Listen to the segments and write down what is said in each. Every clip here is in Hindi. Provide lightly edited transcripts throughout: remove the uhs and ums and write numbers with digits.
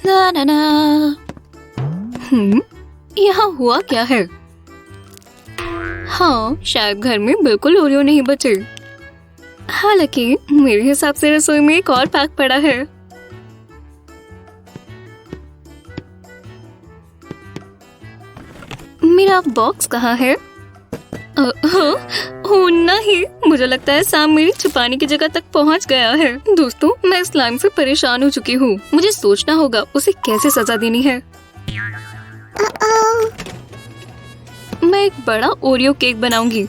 ना ना ना। यहाँ हुआ क्या है? हाँ, शायद घर में बिल्कुल ओरियो नहीं बचे। हालांकि मेरे हिसाब से रसोई में एक और पैक पड़ा है। मेरा बॉक्स कहाँ है? ओह नहीं, मुझे लगता है सैम मेरी छुपाने की जगह तक पहुँच गया है। दोस्तों, मैं स्लाइम से परेशान हो चुकी हूँ। मुझे सोचना होगा उसे कैसे सजा देनी है। मैं एक बड़ा ओरियो केक बनाऊंगी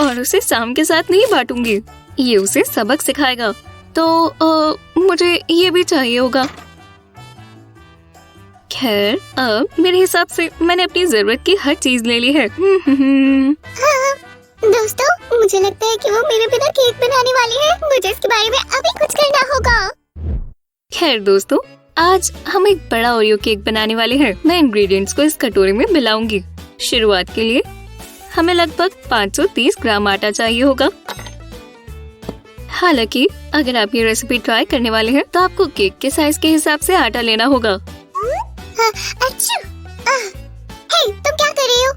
और उसे सैम के साथ नहीं बांटूंगी। ये उसे सबक सिखाएगा। तो मुझे ये भी चाहिए होगा। खैर, अब मेरे हिसाब से मैंने अपनी जरूरत की हर चीज ले ली है। दोस्तों, मुझे लगता है कि वो मेरे बिना केक बनाने वाली है। मुझे इसके बारे में अभी कुछ करना होगा। खैर दोस्तों, आज हम एक बड़ा ओरियो केक बनाने वाले हैं। मैं इंग्रेडिएंट्स को इस कटोरे में मिलाऊंगी। शुरुआत के लिए हमें लगभग 530 ग्राम आटा चाहिए होगा। हालांकि अगर आप ये रेसिपी ट्राई करने वाले हैं तो आपको केक के साइज के हिसाब से आटा लेना होगा। अच्छा, हे, तुम क्या कर रही हो?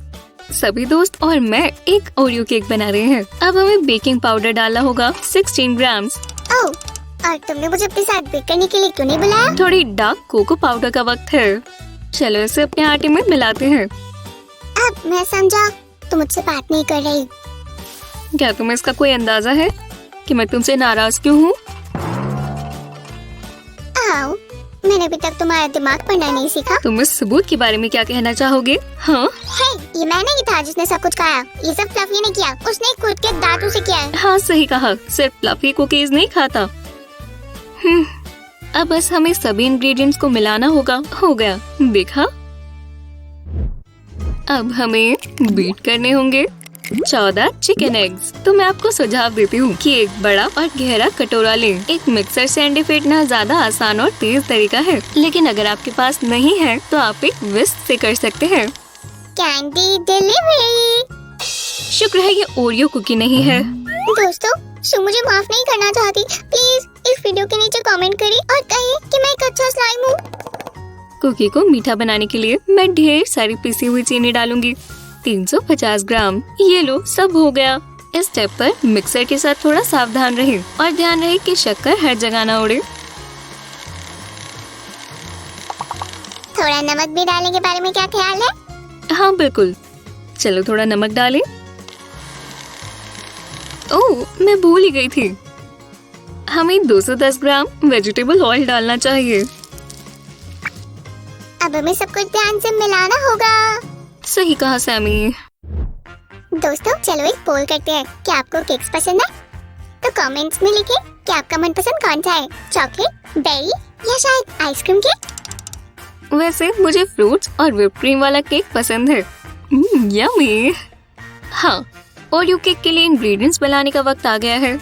सभी दोस्त और मैं एक ओरियो केक बना रहे हैं। अब हमें बेकिंग पाउडर डालना होगा 16 ग्राम्स। ओह, और तुमने मुझे अपने साथ बेक करने के लिए क्यों नहीं बुलाया? थोड़ी डार्क कोको पाउडर का वक्त है। चलो इसे अपने आटे में मिलाते हैं। अब मैं समझा, तुम मुझसे बात नहीं कर रही। क्या तुम्हें इसका कोई अंदाजा है कि मैं तुमसे नाराज क्यों हूँ? आओ, मैंने अभी तक तुम्हारा दिमाग पढ़ना नहीं सीखा। तुम इस सबूत के बारे में क्या कहना चाहोगे? हाँ, हे, ये मैं नहीं था जिसने सब कुछ खाया। ये सब फ्लफी ने किया। उसने खुद के दांतों से किया है। हाँ सही कहा, सिर्फ फ्लफी कुकीज नहीं खाता। अब बस हमें सभी इंग्रेडिएंट्स को मिलाना होगा। हो गया, देखा? अब हमें बीट करने होंगे 14 चिकन एग्स। तो मैं आपको सुझाव देती हूँ कि एक बड़ा और गहरा कटोरा लें। एक मिक्सर से अंडे फेंटना ज्यादा आसान और तेज तरीका है, लेकिन अगर आपके पास नहीं है तो आप एक विस्क से कर सकते हैं। Candy delivery. शुक्र है ये ओरियो कुकी नहीं है। दोस्तों, शुभ मुझे माफ नहीं करना चाहती। प्लीज इस वीडियो के नीचे कमेंट करें और कहें कि मैं एक अच्छा स्लाइम हूँ। कुकी को मीठा बनाने के लिए मैं ढेर सारी पिसी हुई चीनी डालूंगी, 350 ग्राम। ये लो, सब हो गया। इस स्टेप पर मिक्सर के साथ थोड़ा सावधान रहें और ध्यान रहे कि शक्कर हर जगह न उड़े। थोड़ा नमक भी डालने के बारे में क्या ख्याल है? हाँ बिल्कुल, चलो थोड़ा नमक डालें। ओह, मैं भूल ही गई थी। हमें 210 ग्राम वेजिटेबल ऑयल डालना चाहिए। अब हमें सब कुछ ध्यान से मिलाना होगा। सही कहा सैमी। दोस्तों, चलो एक पोल करते हैं। क्या आपको केक्स पसंद है? तो कमेंट्स में लिखें कि आपका मनपसंद कौन सा है, चॉकलेट, बेरी या शायद आइसक्रीम केक। वैसे मुझे फ्रूट्स और व्हिप क्रीम वाला केक पसंद है। यम्मी। हाँ, ओरियो केक के लिए इंग्रेडिएंट्स बनाने का वक्त आ गया है।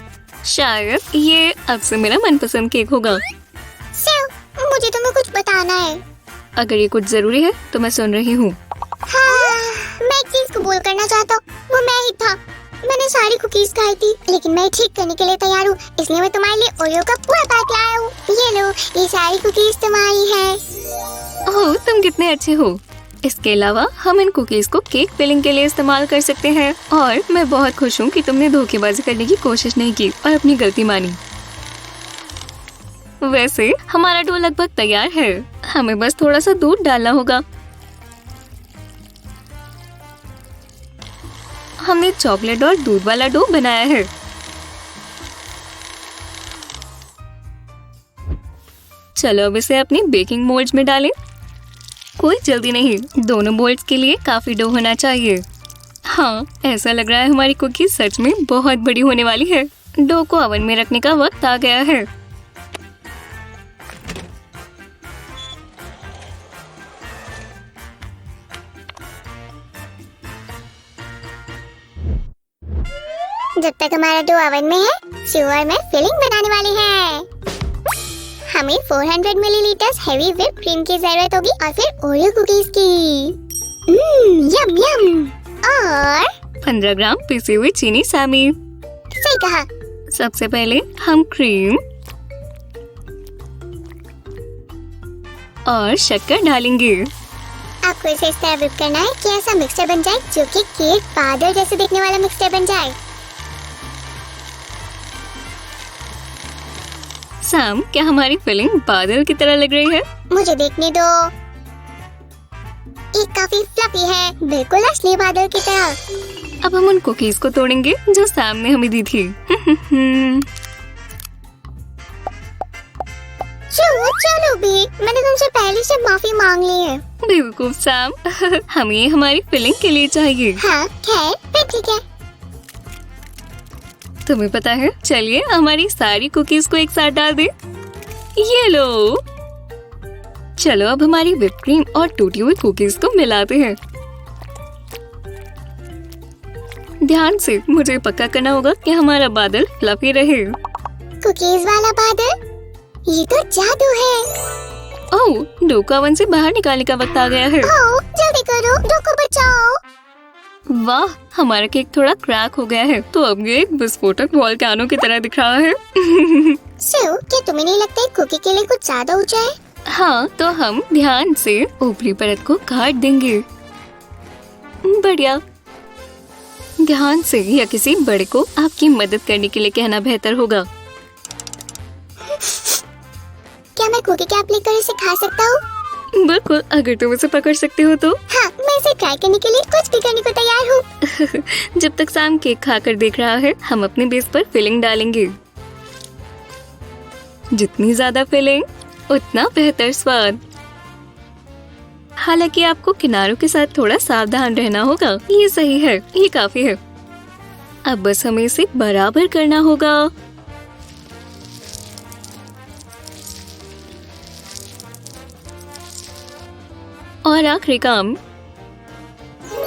शायद ये अब से मेरा मनपसंद केक होगा। मुझे तुम्हें कुछ बताना है। अगर ये कुछ जरूरी है तो मैं सुन रही हूँ। हाँ, मैं एक चीज कबूल करना चाहता हूँ, वो मैं ही था। मैंने सारी कुकीज खाई थी, लेकिन मैं ठीक करने के लिए तैयार हूँ। इसलिए मैं तुम्हारे लिए ओरियो का पूरा पैक लाया हूँ। ये लो, ये सारी कुकीज तुम्हारी हैं। ओह, तुम कितने अच्छे हो। इसके अलावा हम इन कुकीज को केक फिलिंग के लिए इस्तेमाल कर सकते हैं। और मैं बहुत खुश हूँ कि तुमने धोखेबाजी करने की कोशिश नहीं की और अपनी गलती मानी। वैसे हमारा डो लगभग तैयार है। हमें बस थोड़ा सा दूध डालना होगा। हमने चॉकलेट और दूध वाला डो बनाया है। चलो अब इसे अपनी बेकिंग मोल्ड्स में डालें। कोई जल्दी नहीं, दोनों मोल्ड्स के लिए काफी डो होना चाहिए। हाँ, ऐसा लग रहा है हमारी कुकी सच में बहुत बड़ी होने वाली है। डो को ओवन में रखने का वक्त आ गया है। जब तक हमारा डो ओवन में है, शिव और मैं फिलिंग बनाने वाले हैं। हमें 400 मिलीलीटर हेवी व्हिप क्रीम की जरूरत होगी और फिर ओरियो कुकीज की। यम यम। और 15 ग्राम पिसी हुई चीनी शामिल। सही कहा। सबसे पहले हम क्रीम, और शक्कर डालेंगे। आपको इसे इस तरह whip करना है कि ऐसा मिक्सचर बन जाए जो कि केक बादल जैसे दिखने वाला मिक्सचर बन जाए। सैम, क्या हमारी फिलिंग बादल की तरह लग रही है? मुझे देखने दो। ये काफी फ्लफी है, बिल्कुल असली बादल की तरह। अब हम उन कुकीज को तोड़ेंगे जो सैम ने हमें दी थी। चलो भी, मैंने तुमसे पहले से माफी मांग ली है। बेवकूफ सैम, हमें हमारी फिलिंग के लिए चाहिए। हाँ खैर, फिर ठीक है। तुम्हें पता है, चलिए हमारी सारी कुकीज को एक साथ डाल दे। ये लो। चलो अब हमारी व्हिप क्रीम और टूटी हुई कुकीज को मिलाते हैं। ध्यान से, मुझे पक्का करना होगा कि हमारा बादल फ्लफी रहे। कुकीज वाला बादल, ये तो जादू है। ओह, डो को ओवन से बाहर निकालने का वक्त आ गया है। ओह, जल्दी करो, डो को बचाओ। वाह, हमारा केक थोड़ा क्रैक हो गया है, तो अब ये एक विस्फोटक वोल्केनो की तरह दिख रहा है। शिव, क्या तुम्हें नहीं लगता है कुकी के लिए कुछ ज्यादा ऊंचा है? हाँ, तो हम ध्यान से ऊपरी परत को काट देंगे। बढ़िया। ध्यान से, या किसी बड़े को आपकी मदद करने के लिए कहना बेहतर होगा। क्या मैं कुकी कैप लेकर इसे खा सकता हूँ? बिल्कुल, अगर तुम इसे पकड़ सकते हो तो। हाँ, मैं इसे ट्राई करने के लिए कुछ भी करने को तैयार हूँ। जब तक सैम केक खाकर देख रहा है, हम अपने बेस पर फिलिंग डालेंगे। जितनी ज्यादा फिलिंग, उतना बेहतर स्वाद। हालांकि आपको किनारों के साथ थोड़ा सावधान रहना होगा। ये सही है, ये काफी है। अब बस हमें इसे बराबर करना होगा। और आखिरी काम,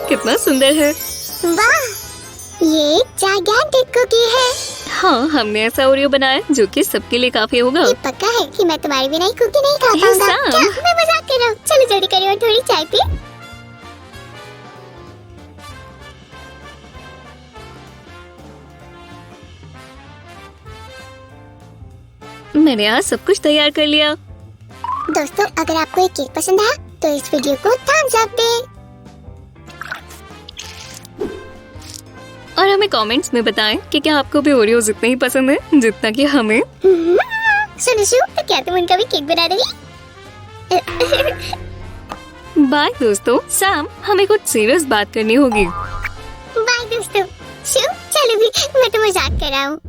कितना सुंदर है। वाह, ये जायगेंटिक कुकी है। हाँ, हमने ऐसा ओरियो बनाया जो कि सबके लिए काफी होगा। ये पक्का है कि मैं तुम्हारी बिना ही कुकी नहीं खा हे पाऊंगा। सैम। क्या मैं मजाक कर रहा हूँ? चलो जल्दी करिए और थोड़ी चाय पी। मैंने आज सब कुछ तैयार कर लिया। दोस्तों, अगर आपको ये केक पसंद आया तो इस वीडियो को थम्स अप दें और हमें कमेंट्स में बताएं कि क्या आपको भी ओरियो जितने ही पसंद है जितना कि हमें। सुनो शिव, तो क्या तुम उनका भी केक बना दोगी? बाय दोस्तों। सैम, हमें कुछ सीरियस बात करनी होगी। बाय दोस्तों। शिव, चलो भी, मैं तो मजाक कर रहा हूँ।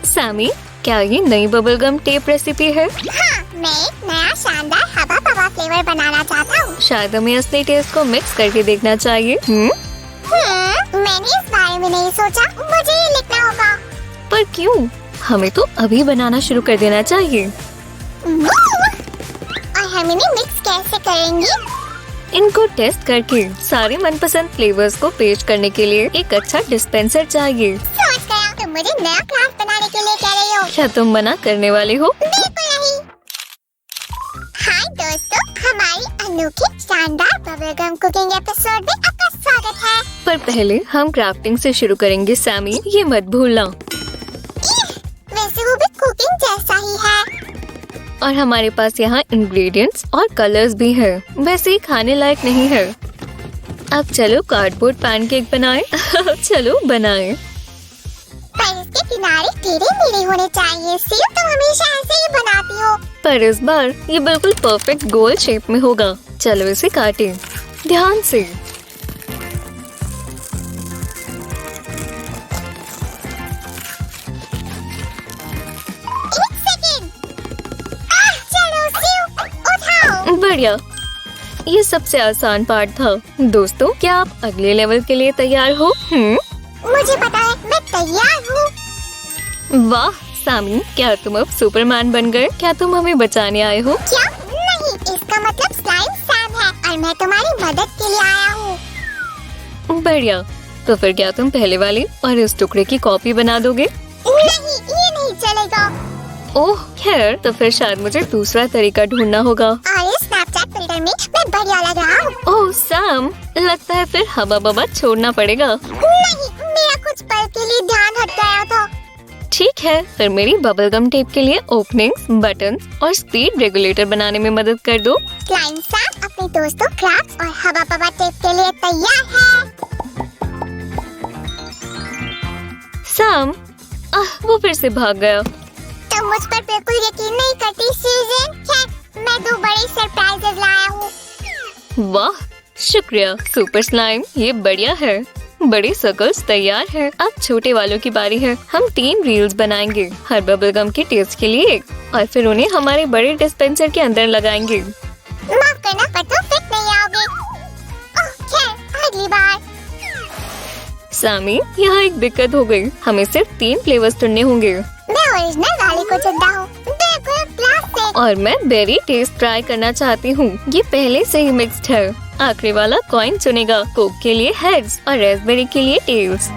सैमी, क्या ये नई बबल गम टेप रेसिपी है? हाँ, मैं एक नया शानदार हवा पवा फ्लेवर बनाना चाहता हूँ। शायद हमें असली टेस्ट को मिक्स करके देखना चाहिए। मैंने इस बारे में नहीं सोचा, मुझे ये लिखना होगा। पर क्यों? हमें तो अभी बनाना शुरू कर देना चाहिए। और हम इन्हें मिक्स कैसे करेंगे? इनको टेस्ट करके सारे मनपसंद फ्लेवर्स को पेश करने के लिए एक अच्छा डिस्पेंसर चाहिए। समझ गया, तुम मुझे नया क्राफ्ट बनाने के लिए कह रही हो। क्या तुम मना करने वाले हो? बिल्कुल नहीं। हाय दोस्तों, हमारी अनोखी शानदार बबलगम कुकिंग एपिसोड में आपका स्वागत है। पर पहले हम क्राफ्टिंग से शुरू करेंगे सैमी, ये मत भूलना। वैसे वो भी कुकिंग जैसा ही है। और हमारे पास यहाँ इंग्रेडिएंट्स और कलर्स भी हैं। वैसे ही खाने लायक नहीं है। अब चलो कार्डबोर्ड पैनकेक बनाएं। चलो बनाएं। पर इसके किनारे टेढ़े मेढ़े होने चाहिए। सिर्फ तुम हमेशा ऐसे ही बनाती हो। पर इस बार ये बिल्कुल परफेक्ट गोल शेप में होगा। चलो इसे काटें ध्यान से। एक सेकंड। चलो शिव, उठाओ। बढ़िया, ये सबसे आसान पार्ट था। दोस्तों, क्या आप अगले लेवल के लिए तैयार हो? मुझे पता है, मैं तैयार हूँ। वाह सामी, क्या तुम अब सुपरमैन बन गए? क्या तुम हमें बचाने आए हो? क्या? नहीं, इसका मतलब स्लाइम सैम है और मैं तुम्हारी मदद के लिए आया हूँ। बढ़िया, तो फिर क्या तुम पहले वाली और इस टुकड़े की कॉपी बना दोगे? नहीं, ये नहीं चलेगा। ओह खैर, तो फिर शायद मुझे दूसरा तरीका ढूंढना होगा। और इस स्नैपचैट फिल्टर में मैं बढ़िया लग रहा हूँ। ओह सैम, लगता है फिर हवा बवा छोड़ना पड़ेगा। नहीं, मेरा कुछ पल के लिए ध्यान हट गया था। ठीक है, फिर मेरी बबल गम टेप के लिए ओपनिंग्स, बटन और स्पीड रेगुलेटर बनाने में मदद कर दो। स्लाइम सैम अपने दोस्तों क्रैक्स और हवा बवा टेप के लिए तैयार है। सैम, वो फिर से भाग गया। तुम मुझ पर बिल्कुल यकीन नहीं करती सीजन। खैर, मैं 2 बड़े सरप्राइजेस लाया हूँ। वाह शुक्रिया सुपर स्लाइम, ये बढ़िया है। बड़े सर्कल्स तैयार है। अब छोटे वालों की बारी है। हम 3 रील्स बनाएंगे, हर बबल गम के टेस्ट के लिए एक, और फिर उन्हें हमारे बड़े डिस्पेंसर के अंदर लगाएंगे। माफ करना, पर तुम फिट नहीं आओगे। ओह, खैर, अगली बार। सामी, यहाँ एक दिक्कत हो गई। हमें सिर्फ 3 फ्लेवर्स चुनने होंगे। मैं ओरिजिनल वाले को चुनता हूँ, बिल्कुल प्लास्टिक। और मैं बेरी टेस्ट ट्राई करना चाहती हूँ। ये पहले से ही मिक्स्ड है। आखिरी वाला कॉइन चुनेगा। कोक के लिए हेड्स और रास्पबेरी के लिए टेल्स।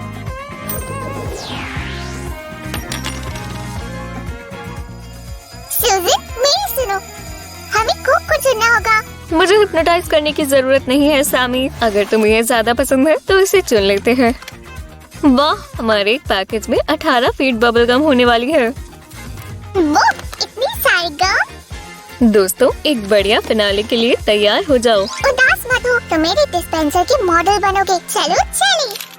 सुज़न, मेरी सुनो, हमें कोक को चुनना होगा। मुझे हिप्नोटाइज करने की जरूरत नहीं है सामी। अगर तुम्हें ये ज्यादा पसंद है तो इसे चुन लेते हैं। वाह, हमारे एक पैकेज में 18 फीट बबल गम होने वाली है। वो इतनी सारी गम। दोस्तों, एक बढ़िया फिनाले के लिए तैयार हो जाओ। उदास मत हो, तुम मेरे डिस्पेंसर के मॉडल बनोगे। चलो चले।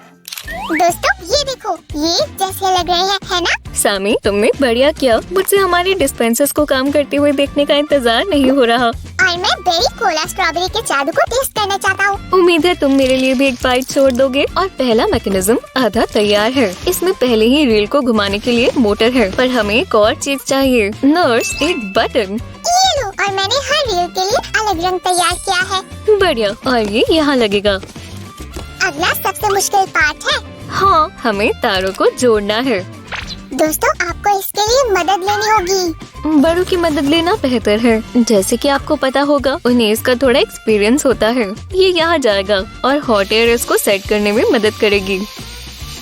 दोस्तों, ये देखो, ये जैसे लग रहे हैं, है ना? सामी, तुमने बढ़िया किया। मुझसे हमारे डिस्पेंसर्स को काम करते हुए देखने का इंतजार नहीं हो रहा। और मैं बेरी कोला स्ट्रॉबेरी के जादू को टेस्ट करना चाहता हूँ। उम्मीद है तुम मेरे लिए भी एक बाइट छोड़ दोगे। और पहला मैकेनिज्म आधा तैयार है। इसमें पहले ही रील को घुमाने के लिए मोटर है, पर हमें एक और चीज चाहिए। नर्स, एक बटन। ये लो, और मैंने हर रील के लिए अलग रंग तैयार किया है। बढ़िया, और ये यहाँ लगेगा। अगला सबसे मुश्किल पार्ट है। हाँ, हमें तारों को जोड़ना है। दोस्तों, आपको इसके लिए मदद लेनी होगी। बड़ों की मदद लेना बेहतर है। जैसे कि आपको पता होगा, उन्हें इसका थोड़ा एक्सपीरियंस होता है। ये यहाँ जाएगा और हॉट एयर इसको सेट करने में मदद करेगी।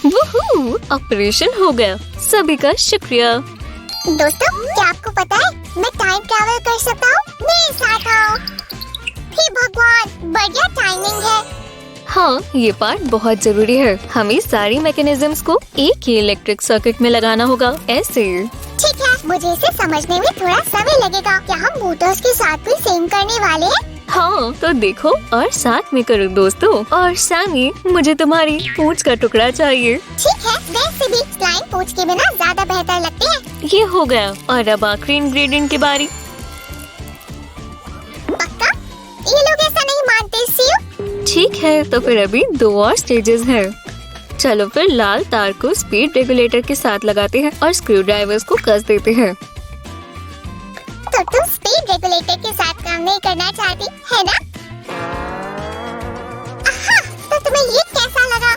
वूहू, ऑपरेशन हो गया। सभी का शुक्रिया। दोस्तों, क्या आपको पता है, मैं टाइम ट्रैवल कर सकता हूँ? मेरे साथ आओ। हे भगवान, बढ़िया टाइमिंग है। हाँ, ये पार्ट बहुत जरूरी है। हमें सारी मैकेनिज्म्स को एक ही इलेक्ट्रिक सर्किट में लगाना होगा, ऐसे। ठीक है, मुझे इसे समझने में थोड़ा समय लगेगा। क्या हम मोटर्स के साथ भी सेम करने वाले हैं? हाँ, तो देखो और साथ में करो दोस्तों। और सामी, मुझे तुम्हारी पूंछ का टुकड़ा चाहिए। ठीक है, वैसे भी स्लाइम पूंछ के बिना ज्यादा बेहतर लगते हैं। ये हो गया, और अब आखिरी इंग्रेडिएंट की बारी। पक्का? ये लोग ऐसा नहीं मानते, सीओ। ठीक है, तो फिर अभी 2 और स्टेजेस हैं। चलो फिर लाल तार को स्पीड रेगुलेटर के साथ लगाते हैं और स्क्रू ड्राइवर्स को कस देते हैं। तो तुम स्पीड रेगुलेटर के साथ काम नहीं करना चाहती, है ना? आहा, तो तुम्हें ये कैसा लगा?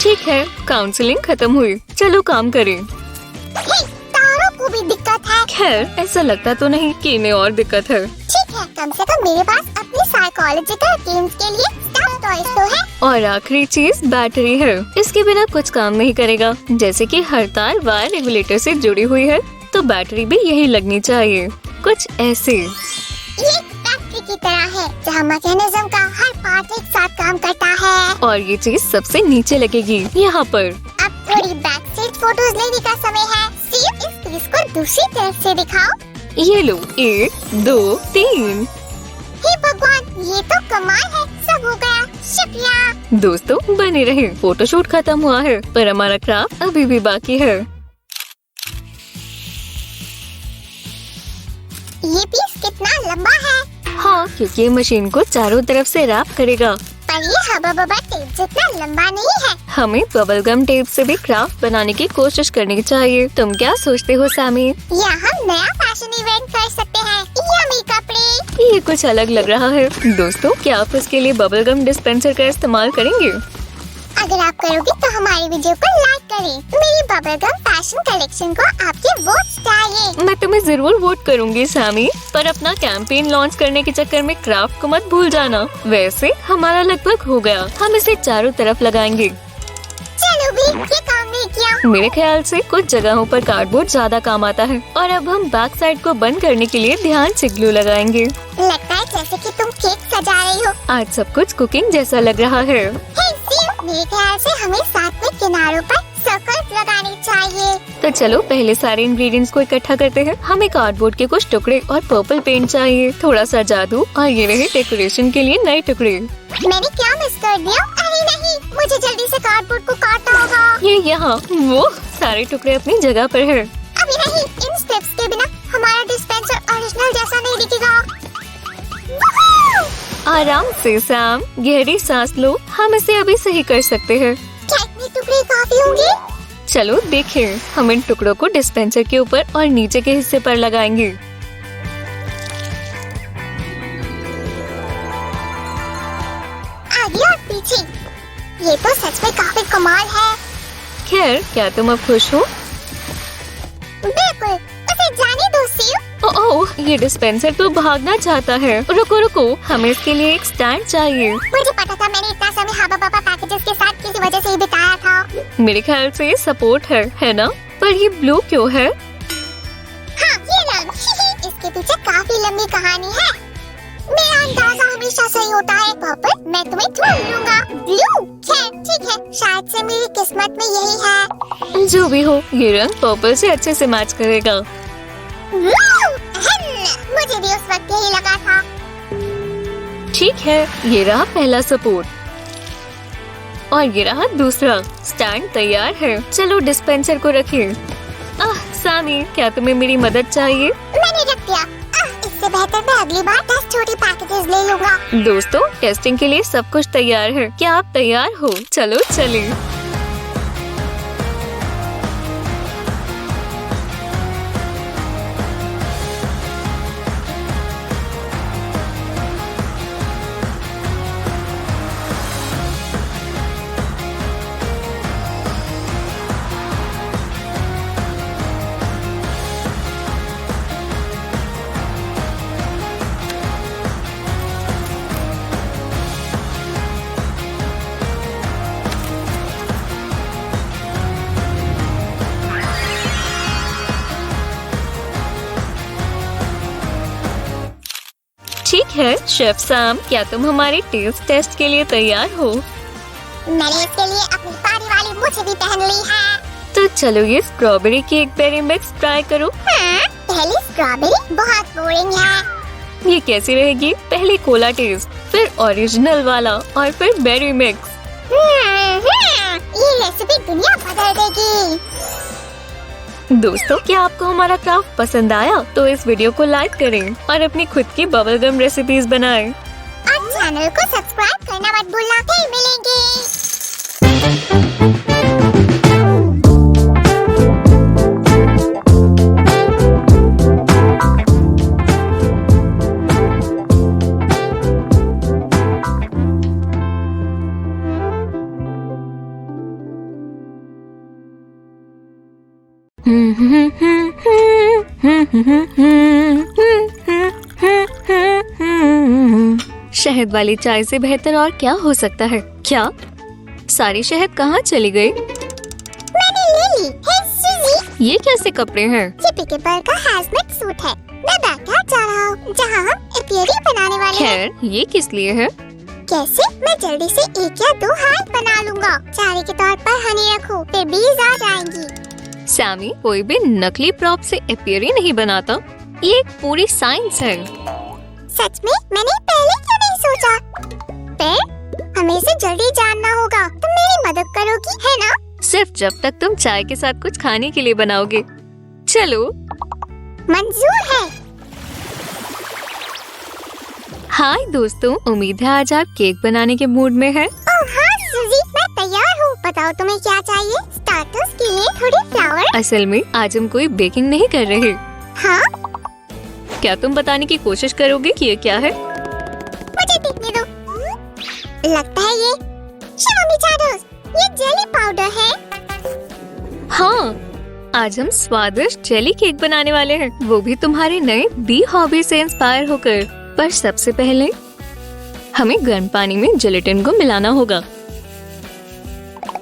ठीक है, काउंसलिंग खत्म हुई। चलो काम करें। हे, तारों को भी दिक्कत है। खैर, ऐसा लगता तो नहीं कि इन्हें और दिक्कत है। ठीक है, कम से कम मेरे पास अपनी साइकोलॉजिकल गेम्स के लिए स्टफ टॉयज तो है। और आखिरी चीज बैटरी है। इसके बिना कुछ काम नहीं करेगा। जैसे कि हर तार वायर रेगुलेटर से जुड़ी हुई है, तो बैटरी भी यही लगनी चाहिए, कुछ ऐसे। ये बैटरी की तरह है, जहाँ मैकेनिज्म का हर पार्ट एक साथ काम करता है। और ये चीज सबसे नीचे लगेगी, यहाँ पर। अब थोड़ी बैक साइड फोटोज लेने का समय है। सिर्फ इस पीस को दूसरी तरफ से दिखाओ। ये लो, 1 2 3। हे भगवान, ये तो कमाल है। सब हो गया, शुक्रिया। दोस्तों, बने रहे। फोटोशूट खत्म हुआ है, पर हमारा क्राफ्ट अभी भी बाकी है। ये पीस कितना लंबा है? हाँ, क्योंकि ये मशीन को चारों तरफ से रैप करेगा। पर ये हवा बबा टेप जितना लंबा नहीं है। हमें बबल गम टेप से भी क्राफ्ट बनाने की कोशिश करनी चाहिए। तुम क्या सोचते हो सामी? या हम नया फैशन इवेंट कर सकते हैं। यम्मी कपड़े। ये कुछ अलग लग रहा है। दोस्तों, क्या आप इसके लिए बबल गम डिस्पेंसर का इस्तेमाल करेंगे? अगर आप करोगे तो हमारी वीडियो को लाइक करें। मेरी बबल गम फैशन कलेक्शन को आपके वोट चाहिए। मैं तुम्हें जरूर वोट करूंगी सैमी, पर अपना कैंपेन लॉन्च करने के चक्कर में क्राफ्ट को मत भूल जाना। वैसे हमारा लगभग हो गया, हम इसे चारों तरफ लगाएंगे। चलो भी, ये काम नहीं किया। मेरे ख्याल से कुछ जगहों पर कार्डबोर्ड ज्यादा काम आता है। और अब हम बैक साइड को बंद करने के लिए ध्यान से ग्लू लगाएंगे। लगता है जैसे कि तुम केक सजा रही हो। आज सब कुछ कुकिंग जैसा लग रहा है। हे सिउ, मेरे ख्याल से हमें साथ में किनारों पर सर्कल्स लगाने चाहिए। तो चलो पहले सारे इंग्रेडिएंट्स को इकट्ठा करते हैं। हमें कार्डबोर्ड के कुछ टुकड़े और पर्पल पेंट चाहिए, थोड़ा सा जादू, और ये रहे डेकोरेशन के लिए नए टुकड़े। मैंने क्या मिस कर दिया? अरे नहीं, मुझे जल्दी से कार्डबोर्ड को काटना होगा। ये यहाँ, वो सारे टुकड़े अपनी जगह पर है। अभी नहीं, इन स्टेप्स के बिना हमारा डिस्पेंसर ओरिजिनल जैसा नहीं दिखेगा। वूहू! आराम से सैम, गहरी सांस लो, हम इसे अभी सही कर सकते हैं। क्या इतने टुकड़े काफी होंगे? चलो देखें, हम इन टुकड़ों को डिस्पेंसर के ऊपर और नीचे के हिस्से पर लगाएंगे। आगे और पीछे। ये तो सच में काफी कमाल है। खैर, क्या तुम अब खुश हो? बिल्कुल, उसे जाने दो सिउ। ओह, ये डिस्पेंसर तो भागना चाहता है। रुको रुको, हमें इसके लिए एक स्टैंड चाहिए। मुझे पता था, मैंने इतना समय हबा बबा पैकेजेस के साथ किसी वजह से ही बिताया था। मेरे ख्याल से ये सपोर्ट है ना? पर ये ब्लू क्यों है? हाँ, ये रंग। इसके पीछे काफी लंबी कहानी है। मेरा अंदाजा हमेशा सही होता है। पर्पल, मैं तुम्हें ढूंढ लूंगा। ब्लू, खैर ठीक है, शायद से मेरी किस्मत में यही है। जो भी हो, ये रंग पर्पल से अच्छे से मैच करेगा। मुझे भी उस वक्त यही लगा था। ठीक है, ये रहा पहला सपोर्ट और ये रहा दूसरा। स्टैंड तैयार है, चलो डिस्पेंसर को रखिए। सामी, क्या तुम्हें मेरी मदद चाहिए? मैंने रख दिया। इससे बेहतर मैं अगली बार 10 छोटी पैकेजेस ले लूंगा। दोस्तों, टेस्टिंग के लिए सब कुछ तैयार है। क्या आप तैयार हो? चलो चलिए। ठीक है शेफ सैम, क्या तुम हमारे टेस्ट टेस्ट के लिए तैयार हो? मैंने इसके लिए अपनी पारी वाली मुझे भी पहन ली है। तो चलो ये strawberry cake berry mix try करो। पहली स्ट्रॉबेरी बहुत बोरिंग है। ये कैसी रहेगी? पहले कोला टेस्ट, फिर ओरिजिनल वाला और फिर बेरी मिक्स। ये रेसिपी दुनिया बदल देगी। दोस्तों, क्या आपको हमारा क्राफ्ट पसंद आया? तो इस वीडियो को लाइक करें और अपनी खुद की बबल गम रेसिपीज बनाएं। और चैनल को सब्सक्राइब करना मत भूलना। फिर मिलेंगे। शहद वाली चाय से बेहतर और क्या हो सकता है? क्या सारी शहद कहाँ चली गई? मैंने ले ली। हे सुजी, ये कैसे कपड़े हैं? ये पिके पर का हैजमेट सूट है। मैं बैठा जा रहा हूँ जहाँ हम एपियरी बनाने वाले हैं। खैर, ये किस लिए है? कैसे? मैं जल्दी से 1 या 2 हाथ बना लूँगा। चारे के तौर पर हनी रखो, फिर बीज आ जाएंगी। सैमी, कोई भी नकली प्रॉप से एपियरी नहीं बनाता। ये एक पूरी साइंस है। सच में? मैंने पहले क्यों नहीं सोचा? फिर हमें इसे जल्दी जानना होगा। तुम मेरी मदद करोगी, है ना? सिर्फ जब तक तुम चाय के साथ कुछ खाने के लिए बनाओगे। चलो। मंजूर है। हाय दोस्तों, उम्मीद है आज आप केक बनाने के मूड में हैं। ओह हाँ सूजी, मैं तैयार हूँ। बताओ तुम्हें क्या चाहिए? स्टार्टर्स के लिए थोड़े फ्लावर। असल में आज हम कोई बेकिंग नहीं कर रहे। हाँ? क्या तुम बताने की कोशिश करोगे कि ये क्या है? मुझे देखने दो। लगता है ये शामी चारोस, ये जेली पाउडर है। हाँ, आज हम स्वादिष्ट जेली केक बनाने वाले हैं, वो भी तुम्हारे नए बी हॉबी से इंस्पायर होकर। पर सबसे पहले हमें गर्म पानी में जेलेटिन को मिलाना होगा।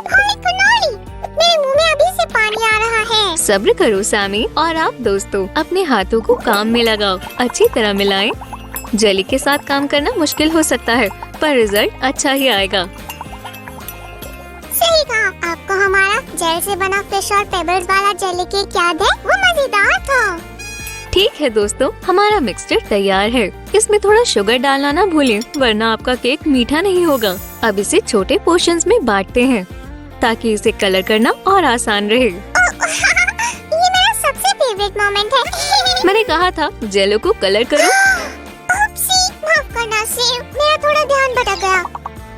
होली कनोली, मेरे मुंह में अभी से पानी आ रहा है। सब्र करो सैमी, और आप दोस्तों अपने हाथों को काम में लगाओ, अच्छी तरह मिलाएं। जेली के साथ काम करना मुश्किल हो सकता है, पर रिजल्ट अच्छा ही आएगा। सही कहा। आपको हमारा जेल से बना फिश और पेबल्स वाला जेली केक याद है? वो मजेदार था। ठीक है दोस्तों, हमारा मिक्सचर तैयार है। इसमें थोड़ा शुगर डालना ना भूलें, वरना आपका केक मीठा नहीं होगा। अब इसे छोटे पोर्शंस में बांटते हैं, ताकि इसे कलर करना और आसान रहे। ये मेरा सबसे फेवरेट मोमेंट है। मैंने कहा था जेलो को कलर करो। माफ करना सेव, मेरा थोड़ा ध्यान भटक गया।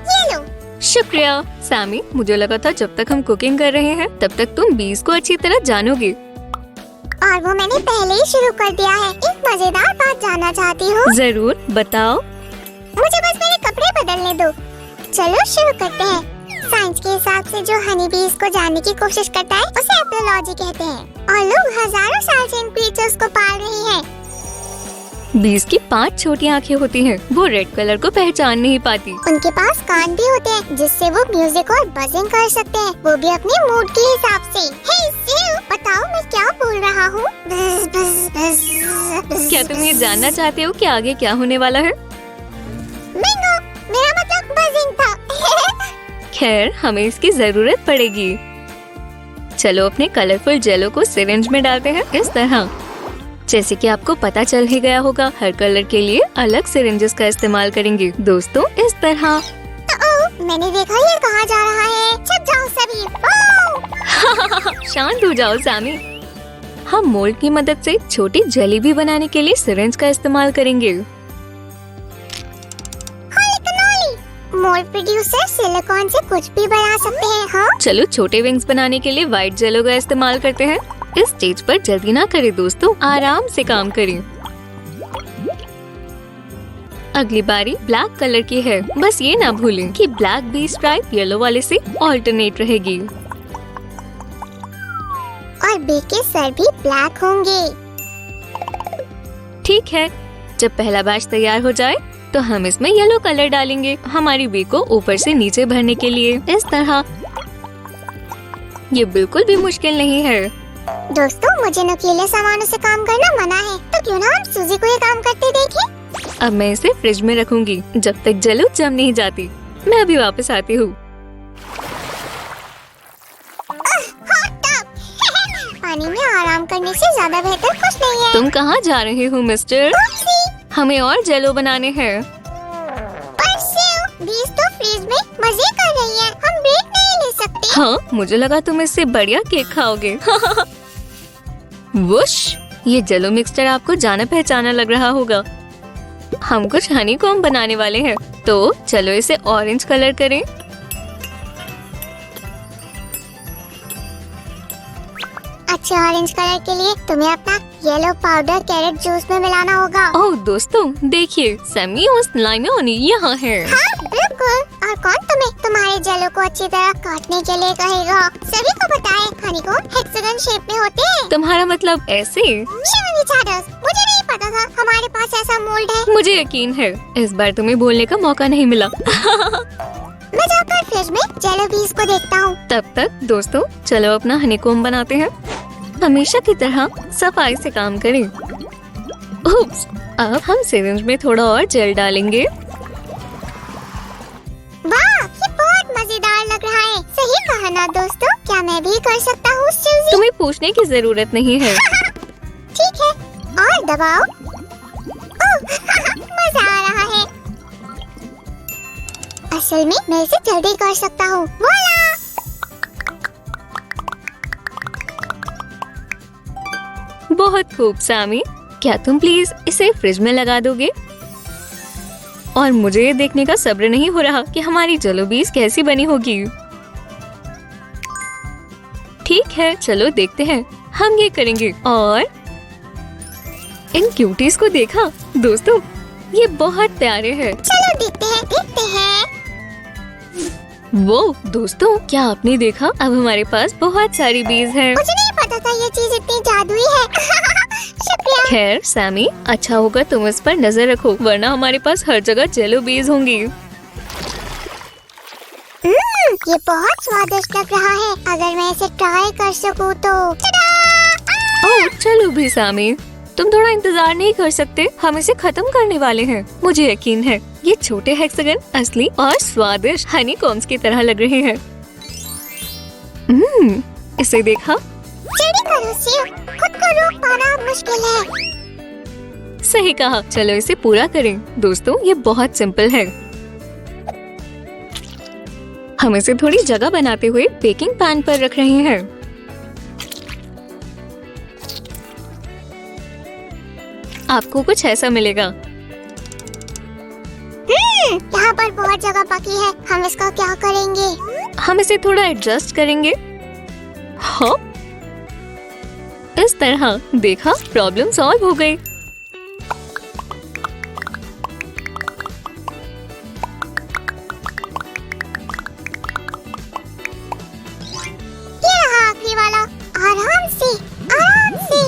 ये लो। शुक्रिया सैमी, मुझे लगा था जब तक हम कुकिंग कर रहे हैं तब तक तुम बीज को अच्छी तरह जानोगे। और वो मैंने पहले ही शुरू कर दिया है। एक मजेदार बात जानना चाहती हूँ। जरूर बताओ। मुझे बस मेरे कपड़े बदलने दो। चलो शुरू करते हैं। साइंस के हिसाब से जो हनी बीज को जानने की कोशिश करता है उसे एपियोलॉजी कहते हैं, और लोग हजारों साल से इन क्रीचर्स को पाल रहे हैं। बीज की 5 छोटी आंखें होती हैं, वो रेड कलर को पहचान नहीं पाती। उनके पास कान भी होते हैं, जिससे वो म्यूजिक और बजिंग कर सकते हैं, वो भी अपने मूड के हिसाब से। हे सिल, बताओ मैं क्या बोल रहा हूँ? क्या तुम ये जानना चाहते हो कि आगे क्या होने वाला है? बिंगो, मेरा मतलब बजिंग था। खैर, हमें इसकी जरूरत पड़ेगी। चलो अपने कलरफुल जेलो को सिरिंज में डालते हैं, इस तरह। जैसे कि आपको पता चल ही गया होगा, हर कलर के लिए अलग सिरिंजेस का इस्तेमाल करेंगे दोस्तों, इस तरह। मैंने देखा ये कहाँ जा रहा है। छप जाओ सभी। शांत हो जाओ सैमी। हम मोल्ड की मदद से छोटी जेली भी बनाने के लिए सिरिंज का इस्तेमाल करेंगे। मोल्ड प्रोड्यूसर सिलिकॉन से कुछ भी बना सकते हैं। हाँ, चलो छोटे विंग्स बनाने के लिए व्हाइट जेलो का इस्तेमाल करते हैं। इस स्टेज पर जल्दी ना करें दोस्तों, आराम से काम करें। अगली बारी ब्लैक कलर की है, बस ये ना भूलें कि ब्लैक भी स्ट्राइप येलो वाले से ऑल्टरनेट रहेगी। और बी के सर भी ब्लैक होंगे। ठीक है, जब पहला बैच तैयार हो जाए तो हम इसमें येलो कलर डालेंगे, हमारी बी को ऊपर से नीचे भरने के लिए, इस तरह। ये बिल्कुल भी मुश्किल नहीं है। दोस्तों, मुझे नुकीले सामानों से काम करना मना है, तो क्यों ना हम सूजी को ये काम करते देखें? अब मैं इसे फ्रिज में रखूंगी जब तक जेलो जम नहीं जाती। मैं अभी वापस आती हूँ। पानी में आराम करने से ज्यादा बेहतर कुछ नहीं है। तुम कहाँ जा रहे हो मिस्टर? हमें और जेलो बनाने हैं। पर सेव, बीज तो फ्रीज में मजे कर रही है, हम ब्रेक नहीं ले सकते। हाँ, मुझे लगा तुम इससे बढ़िया केक खाओगे। वुश, ये जेलो मिक्सचर आपको जाना पहचाना लग रहा होगा। हम कुछ हनी कॉम्ब बनाने वाले हैं, तो चलो इसे ऑरेंज कलर करें। अच्छे ऑरेंज कलर के लिए तुम्हें अपना येलो पाउडर कैरेट जूस में मिलाना होगा। ओह दोस्तों, देखिए सैमी और स्लाइमी यहाँ है। हाँ, बिल्कुल। और कौन तुम्हारे जेलो को अच्छी तरह काटने के लिए कहेगा? सभी को बताएं, हनीकॉम्ब हेक्सागन शेप में होते हैं। तुम्हारा मतलब ऐसे? शिवानी चादर्स, मुझे नहीं पता था हमारे पास ऐसा मोल्ड है। मुझे यकीन है, इस बार तुम्हें बोलने का मौका नहीं मिला। मैं जाकर फ्रिज में जेलो बीज को देखता हूँ। तब तक दोस्तों, चलो अपना हनीकॉम्ब बनाते हैं। हमेशा की तरह सफाई से काम करें। उप्स, अब हम सिरिंज में थोड़ा और जेल डालेंगे। वाह, ये बहुत मजेदार लग रहा है। सही कहा ना दोस्तों? क्या मैं भी कर सकता हूँ सूजी? तुम्हें पूछने की जरूरत नहीं है। ठीक है, और दबाओ। ओह, मजा आ रहा है। असल में मैं इसे जल्दी कर सकता हूँ। वोला! बहुत खूब सैमी, क्या तुम प्लीज इसे फ्रिज में लगा दोगे? और मुझे ये देखने का सब्र नहीं हो रहा कि हमारी जेलो बीज कैसी बनी होगी। ठीक है, चलो देखते हैं। हम ये करेंगे और इन क्यूटीज को देखा दोस्तों, ये बहुत प्यारे हैं। चलो देखते हैं, देखते हैं। वो दोस्तों, क्या आपने देखा? अब हमारे पास बहुत सारी बीज हैं। मुझे नहीं पता था ये चीज इतनी जादुई है। शुक्रिया। खैर सैमी, अच्छा होगा तुम इस पर नजर रखो, वरना हमारे पास हर जगह जेलो बीज होंगी। ये बहुत स्वादिष्ट लग रहा है। अगर मैं इसे ट्राई कर सकूं तो। ओह चलो भी सैमी, तुम थोड़ा इंतजार नहीं कर सकते? हम इसे खत्म करने वाले हैं। मुझे यकीन है ये छोटे हेक्सागन असली और स्वादिष्ट हनी कॉम्स की तरह लग रहे हैं। इसे देखा? जल्दी करो शिव, खुद को रोक पाना मुश्किल है। सही कहा, चलो इसे पूरा करें। दोस्तों ये बहुत सिंपल है। हम इसे थोड़ी जगह बनाते हुए बेकिंग पैन पर रख रहे हैं। आपको कुछ ऐसा मिलेगा। यहाँ पर बहुत जगह बाकी है, हम इसका क्या करेंगे? हम इसे थोड़ा एडजस्ट करेंगे। हाँ, इस तरह। देखा, प्रॉब्लम सॉल्व हो गई। ये रहा आखिरी वाला। आराम से, आराम से।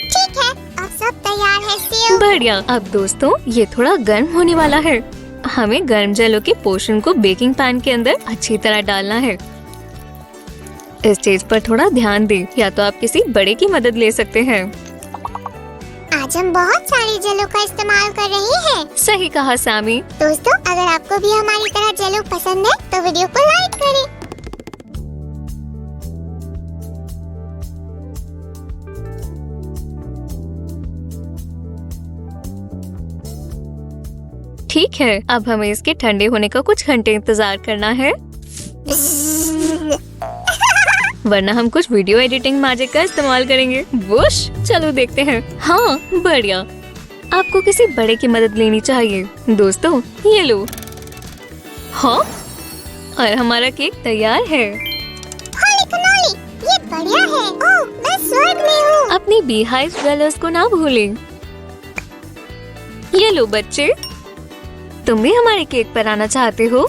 ठीक है, अब सब तैयार है शिव। बढ़िया। अब दोस्तों ये थोड़ा गर्म होने वाला है। हमें गर्म जेलो के पोर्शन को बेकिंग पैन के अंदर अच्छी तरह डालना है। इस स्टेज पर थोड़ा ध्यान दें, या तो आप किसी बड़े की मदद ले सकते हैं। आज हम बहुत सारे जेलो का इस्तेमाल कर रहे हैं। सही कहा सैमी। दोस्तों, अगर आपको भी हमारी तरह जेलो पसंद है तो वीडियो को लाइक करें। ठीक है, अब हमें इसके ठंडे होने का कुछ घंटे इंतजार करना है, वरना हम कुछ वीडियो एडिटिंग मैजिक का इस्तेमाल करेंगे। वुश, चलो देखते हैं। हाँ बढ़िया। आपको किसी बड़े की मदद लेनी चाहिए। दोस्तों ये लो। हाँ, और हमारा केक तैयार है। होली कनोली, ये बढ़िया है। ओह, मैं स्वर्ग में हूँ। अपनी बीहाइव ज्वेलर्स को ना भूलें। ये लो बच्चे, तुम भी हमारे केक पर आना चाहते हो?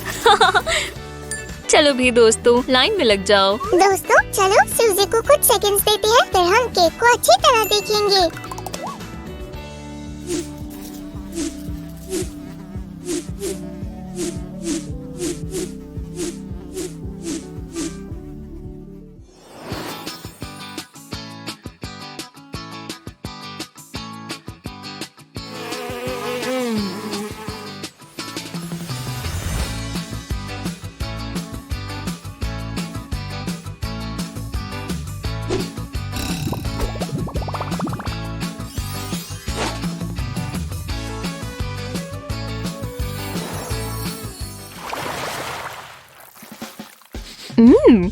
चलो भी दोस्तों, लाइन में लग जाओ। दोस्तों चलो सूजी को कुछ सेकंड्स देते हैं, फिर हम केक को अच्छी तरह देखेंगे।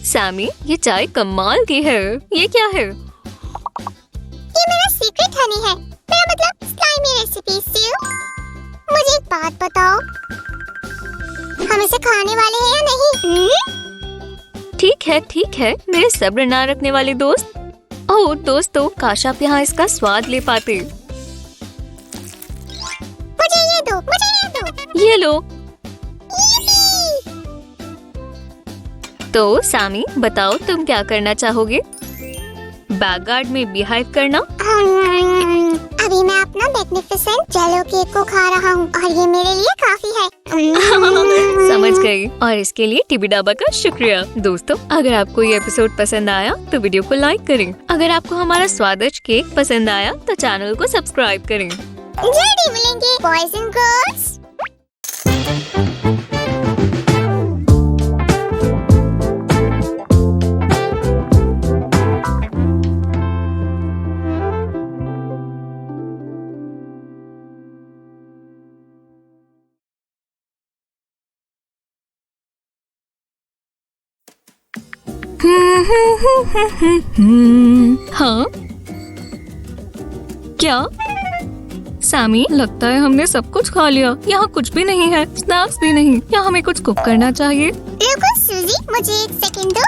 सैमी, ये चाय कमाल की है। ये क्या है? ये मेरा सीक्रेट हनी है, मेरा मतलब स्लाइमी रेसिपी। शिव, मुझे एक बात बताओ, हम इसे खाने वाले हैं या नहीं? ठीक है, मेरे सब्र ना रखने वाले दोस्त। ओह दोस्तों, काश आप यहाँ इसका स्वाद ले पाते। मुझे ये दो, मुझे ये दो। ये लो। तो सैमी बताओ, तुम क्या करना चाहोगे? बैकगार्ड में बिहेव करना? अभी मैं अपना मैग्निफिसेंट जेलो केक को खा रहा हूँ और ये मेरे लिए काफी है। समझ गई, और इसके लिए टिबिडाबा का शुक्रिया। दोस्तों, अगर आपको ये एपिसोड पसंद आया तो वीडियो को लाइक करें। अगर आपको हमारा स्वादिष्ट केक पसंद आया तो चैनल को सब्सक्राइब करें। जल्दी मिलेंगे बॉयज एंड गर्ल्स। हाँ क्या सैमी, लगता है हमने सब कुछ खा लिया। यहाँ कुछ भी नहीं है, स्नैक्स भी नहीं। क्या हमें कुछ कुक करना चाहिए? रुको सूजी, मुझे एक सेकंड दो।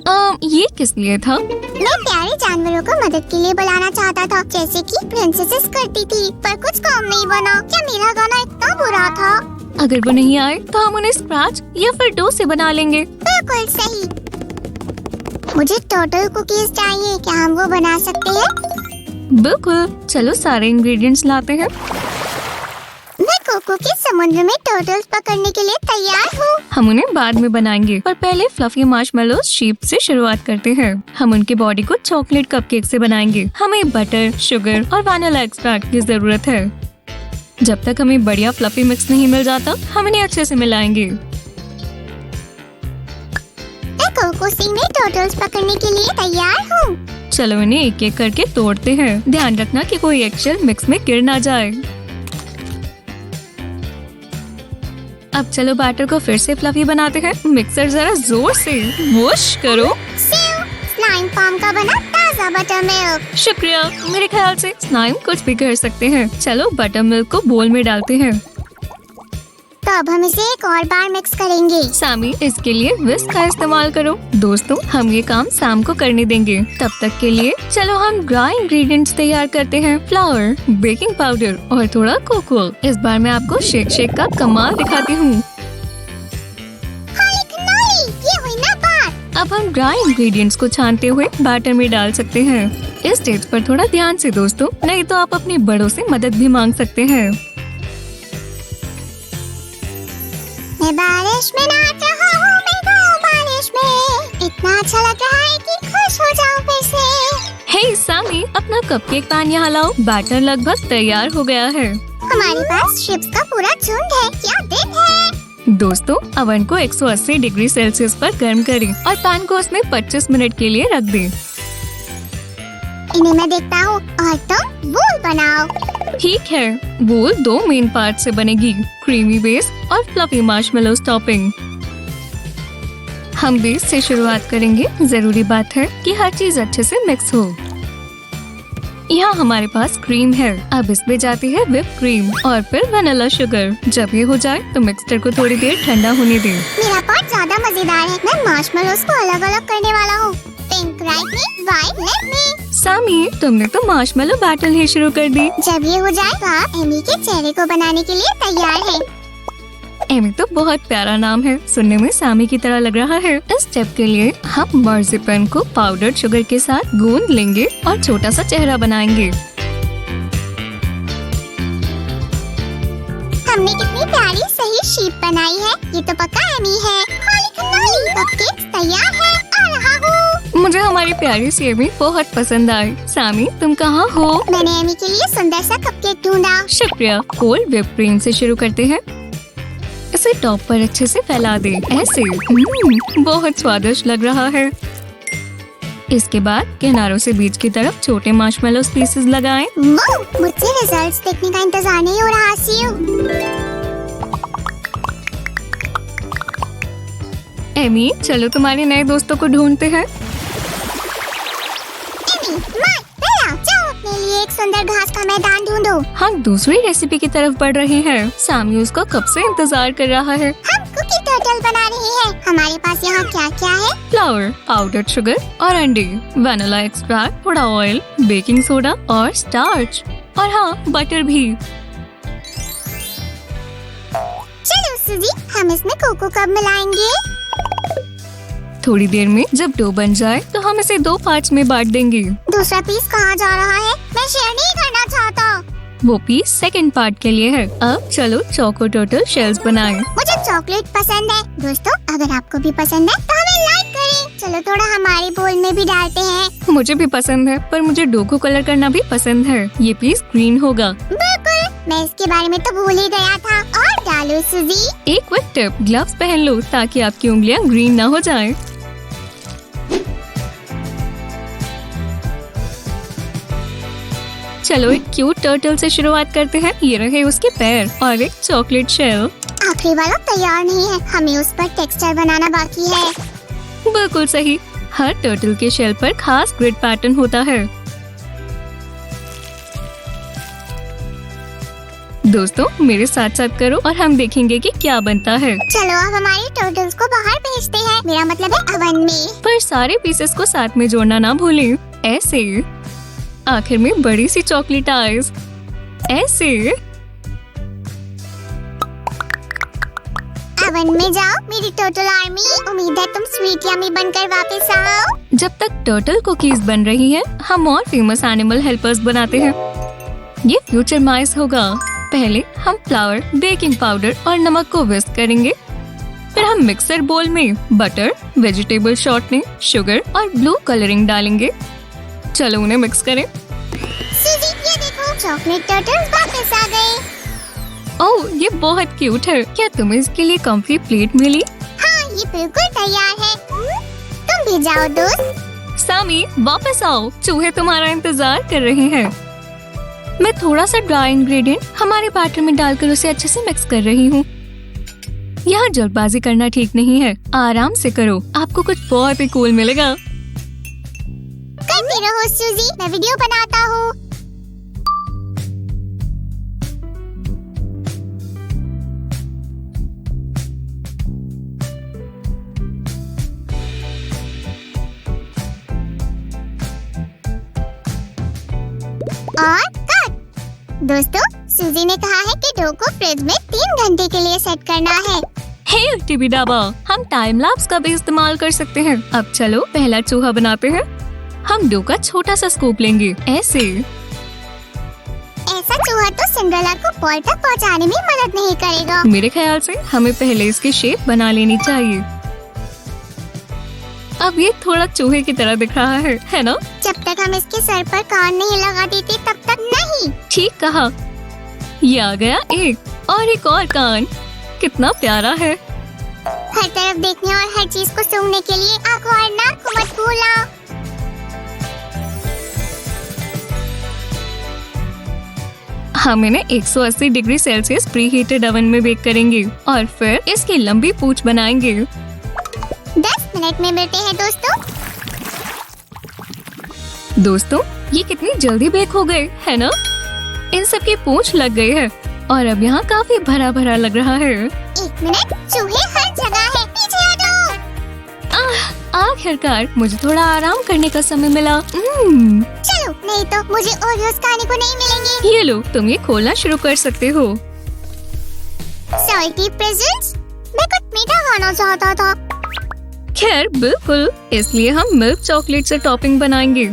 ये किस लिए था? मैं प्यारे जानवरों को मदद के लिए बुलाना चाहता था, जैसे कि प्रिंसेसेस करती थी, पर कुछ काम नहीं बना। क्या मेरा गाना इतना बुरा था? अगर वो नहीं आए तो हम उन्हें स्क्रैच या फिर डो से बना लेंगे। बिल्कुल सही। मुझे टोटल कुकीज चाहिए, क्या हम वो बना सकते हैं? बिल्कुल, चलो सारे इंग्रेडिएंट्स लाते हैं। मैं कोको के समुद्र में टर्टल्स पकड़ने के लिए तैयार हूँ। हम उन्हें बाद में बनाएंगे, पर पहले फ्लफी मार्शमेलोज शीप से शुरुआत करते हैं। हम उनके बॉडी को चॉकलेट कपकेक से बनाएंगे। हमें बटर, शुगर और वैनिला एक्सट्रैक्ट की जरूरत है। जब तक हमें बढ़िया फ्लफी मिक्स नहीं मिल जाता, हम इन्हें अच्छे से मिलाएंगे। मैं कोको सी में टर्टल्स पकड़ने के लिए तैयार हूँ। चलो इन्हें एक एक करके तोड़ते हैं। ध्यान रखना कि कोई एगशेल मिक्स में गिर ना जाए। अब चलो बैटर को फिर से फ्लफी बनाते हैं। मिक्सर जरा जोर से वॉश करो। स्लाइम फार्म का बना ताज़ा बटर मिल्क। शुक्रिया। मेरे ख्याल से स्लाइम कुछ भी कर सकते हैं। चलो बटर मिल्क को बोल में डालते हैं। तो अब हम इसे एक और बार मिक्स करेंगे। सामी, इसके लिए विस्क का इस्तेमाल करो। दोस्तों, हम ये काम शाम को करने देंगे। तब तक के लिए चलो हम ड्राई इंग्रेडिएंट्स तैयार करते हैं। फ्लावर, बेकिंग पाउडर और थोड़ा कोको। इस बार मैं आपको शेक का कमाल दिखाती हूँ। ये हुई ना बात। अब हम ड्राई इंग्रेडिएंट्स को छानते हुए बैटर में डाल सकते हैं। इस स्टेज पर थोड़ा ध्यान से दोस्तों, नहीं तो आप अपने बड़ों से मदद भी मांग सकते हैं। मैं बारिश में नाच रहा हूँ, मैं गाऊं बारिश में। इतना अच्छा लग रहा है कि खुश हो जाऊं फिर से। हे सामी, अपना कपकेक पैन यहाँ लाओ। बैटर लगभग तैयार हो गया है। हमारे पास शिप्स का पूरा झुंड है। क्या दिन है। दोस्तों, अवन को 180 डिग्री सेल्सियस पर गर्म करें और पैन को उसमें 25 मिनट के लिए रख दें। इन्हें मैं देखता हूँ और तुम वूल बनाओ। ठीक है, वूल 2 मेन पार्ट से बनेगी, क्रीमी बेस और फ्लफी मार्शमेलोज टॉपिंग। हम बेस से शुरुआत करेंगे। जरूरी बात है कि हर चीज अच्छे से मिक्स हो। यहाँ हमारे पास क्रीम है। अब इसमें जाती है व्हिप क्रीम और फिर वैनिला शुगर। जब ये हो जाए तो मिक्सचर को थोड़ी देर ठंडा होने दें। मेरा पॉट ज्यादा मजेदार है। मैं मार्शमेलोज को अलग अलग करने वाला हूँ। पिंक राइट में, व्हाइट लेफ्ट में। सामी, तुमने तो मार्शमेलो बैटल ही शुरू कर दी। जब ये हो जाए तो आप एमी के चेहरे को बनाने के लिए तैयार है। एमी तो बहुत प्यारा नाम है, सुनने में सामी की तरह लग रहा है। इस स्टेप के लिए हम मार्जिपन को पाउडर्ड शुगर के साथ गूंद लेंगे और छोटा सा चेहरा बनाएंगे। हमने कितनी प्यारी सही शीप बनाई है। ये तो पक्का एमी है। होली कनाली, कपकेक्स तैयार है। आ रहा हूँ। मुझे हमारी प्यारी सी एमी बहुत पसंद आई। सामी, तुम कहाँ हो? मैंने एमी के लिए सुंदर सा कपकेक ढूंढा। शुक्रिया। कोल्ड व्हिप क्रीम से शुरू करते हैं। इसे टॉप पर अच्छे से फैला दे, ऐसे। बहुत स्वादिष्ट लग रहा है। इसके बाद किनारों से बीच की तरफ छोटे मार्शमेलोज पीसेस लगाएं। मुझे रिजल्ट्स देखने का इंतजार नहीं हो रहा। सी यू। एमी, चलो तुम्हारे नए दोस्तों को ढूंढते हैं। एमी, मार्क, बेला, जाओ अपने लिए एक सुंदर घास का मैदान ढूंढो। हम दूसरी रेसिपी की तरफ बढ़ रहे हैं। सामी उसका कब से इंतजार कर रहा है। हम कुकी टर्टल बना रहे हैं। हमारे पास यहाँ क्या क्या है? फ्लावर, पाउडर्ड शुगर और अंडे, वैनिला एक्सट्रैक्ट, थोड़ा ऑयल, बेकिंग सोडा और स्टार्च, और हाँ, बटर भी। चलो सुजी, हम इसमें कोको कब मिलाएंगे? थोड़ी देर में जब डो बन जाए तो हम इसे 2 पार्ट्स में बांट देंगे। दूसरा पीस कहाँ जा रहा है? मैं शेयर नहीं करना चाहता। वो पीस सेकंड पार्ट के लिए है। अब चलो चोको टर्टल शेल्स बनाएं। मुझे चॉकलेट पसंद है। दोस्तों, अगर आपको भी पसंद है तो हमें लाइक करें। चलो थोड़ा हमारे बोल में भी डालते हैं। मुझे भी पसंद है, पर मुझे डो को कलर करना भी पसंद है। ये पीस ग्रीन होगा। बिल्कुल, मैं इसके बारे में तो भूल ही गया था। और डालो सुजी। एक क्विक टिप, ग्लव्स पहन लो ताकि आपकी उंगलियां ग्रीन न हो जाएं। चलो एक क्यूट टर्टल से शुरुआत करते हैं। ये रहे उसके पैर और एक चॉकलेट शेल। आखिरी वाला तैयार नहीं है। हमें उस पर टेक्सचर बनाना बाकी है। बिल्कुल सही। हर टर्टल के शेल पर खास ग्रिड पैटर्न होता है। दोस्तों, मेरे साथ साथ करो और हम देखेंगे कि क्या बनता है। चलो अब हमारे टर्टल्स को बाहर भेजते हैं। मेरा मतलब है अवन में। पर सारे पीसेस को साथ में जोड़ना ना भूलें। ऐसे। आखिर में बड़ी सी चॉकलेट आइस। ऐसे। अवन में जाओ मेरी टर्टल आर्मी। उम्मीद है तुम स्वीट यम्मी बनकर वापस आओ। जब तक टर्टल कुकीज बन रही है, हम और फेमस एनिमल हेल्पर्स बनाते हैं। ये फ्यूचर माइस होगा। पहले हम फ्लावर, बेकिंग पाउडर और नमक को विस्क करेंगे। फिर हम मिक्सर बोल में बटर, वेजिटेबल शॉर्टनिंग, शुगर और ब्लू कलरिंग डालेंगे। चलो उन्हें मिक्स करें। सूजी, ये देखो चॉकलेट टर्टल्स वापस आ गए। ओह, ये बहुत क्यूट है। क्या तुम्हें इसके लिए कॉम्फी प्लेट मिली? हाँ, ये बिल्कुल तैयार है। तुम भी जाओ दोस्त। सामी, वापस आओ। चूहे तुम्हारा इंतजार कर रहे हैं। मैं थोड़ा सा ड्राई इंग्रेडिएंट हमारे बैटर में डालकर उसे अच्छे से मिक्स कर रही हूँ। यहाँ जल्दबाजी करना ठीक नहीं है। आराम से करो, आपको कुछ बहुत ही कूल मिलेगा। करते रहो सूजी, मैं वीडियो बनाता हूँ। और कट। दोस्तों, सूजी ने कहा है कि डो को फ्रिज में 3 घंटे के लिए सेट करना है। हे टीबी डाबा, हम टाइम लैप्स का भी इस्तेमाल कर सकते हैं। अब चलो पहला चूहा बनाते हैं। हम डो का छोटा सा स्कूप लेंगे। ऐसे। ऐसा चूहा तो सिंड्रेला को बॉल तक पहुंचाने में मदद नहीं करेगा। मेरे ख्याल से हमें पहले इसकी शेप बना लेनी चाहिए। अब ये थोड़ा चूहे की तरह दिख रहा है ना? जब तक हम इसके सर पर कान नहीं लगा देते तब तक नहीं। ठीक कहा। ये आ गया एक और कान। कितना प्यारा है। हर तरफ देखने और हर चीज को सूंघने के लिए आँखों और नाक को मत भूलना। हम इन्हें 180 degree Celsius pre heated oven में बेक करेंगे और फिर इसकी लंबी पूंछ बनाएंगे। 10 मिनट में मिलते हैं दोस्तों, ये कितनी जल्दी बेक हो गए, है ना? इन सब की पूंछ लग गई है और अब यहाँ काफी भरा भरा लग रहा है। 1 मिनट, चूहे हर जगह है, पीछे हटो। आखिरकार मुझे थोड़ा आराम करने का समय मिला। चलो, नहीं तो मुझे ओरियोस खाने को नहीं मिलेंगे। ये लो, तुम ये खोलना शुरू कर सकते हो। सॉल्टी प्रेजेंट्स, मैं कुछ मीठा खाना चाहता था। खैर बिल्कुल, इसलिए हम मिल्क चॉकलेट से टॉपिंग बनाएंगे।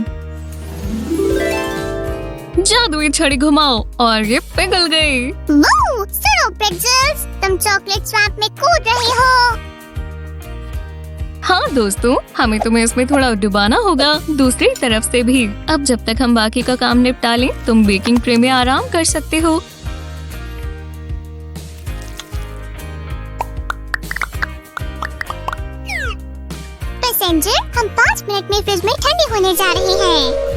जादुई छड़ी घुमाओ और ये पिघल गई। वो, सुनो प्रेजेंट्स, तुम चॉकलेट स्वैम्प में कूद रहे हो। हाँ दोस्तों, हमें तुम्हें इसमें थोड़ा डुबाना होगा, दूसरी तरफ से भी। अब जब तक हम बाकी का काम निपटा लें, तुम बेकिंग ट्रे में आराम कर सकते हो। पैसेंजर, हम 5 मिनट में फ्रिज में ठंडी होने जा रहे हैं।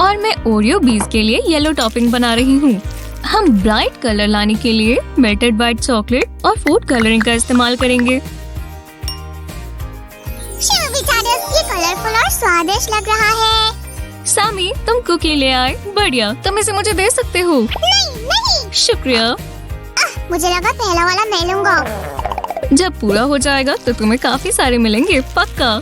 और मैं ओरियो बीज के लिए येलो टॉपिंग बना रही हूँ। हम ब्राइट कलर लाने के लिए मेल्टेड व्हाइट चॉकलेट और फूड कलरिंग का इस्तेमाल करेंगे। ये कलरफुल और स्वादिष्ट लग रहा है। सामी, तुम कुकी ले आए। बढ़िया, तुम इसे मुझे दे सकते हो। नहीं। शुक्रिया। मुझे लगा पहला वाला मैं लूंगा। जब पूरा हो जाएगा तो तुम्हें काफी सारे मिलेंगे, पक्का।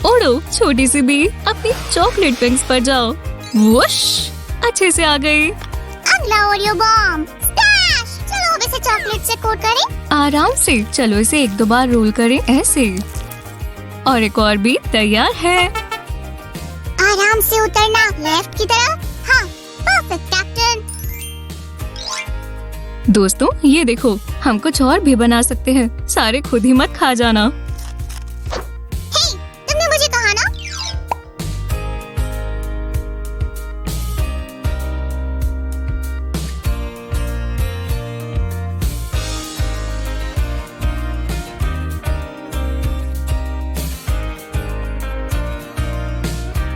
उड़ो छोटी सी बी, अपनी चॉकलेट विंग्स पर जाओ। वुश, अच्छे से आ गई। अगला ओरियो बॉम्ब। स्पैश! चलो अब इसे चॉकलेट से कोट करें। आराम से, चलो इसे 1-2 बार रोल करें, ऐसे। और एक और भी तैयार है। आराम से उतरना, लेफ्ट की तरफ। हाँ, परफेक्ट कैप्टन। दोस्तों, ये देखो, हम कुछ और भी बना सकते हैं। सारे खुद ही मत खा जाना। हे, तुमने मुझे कहा ना।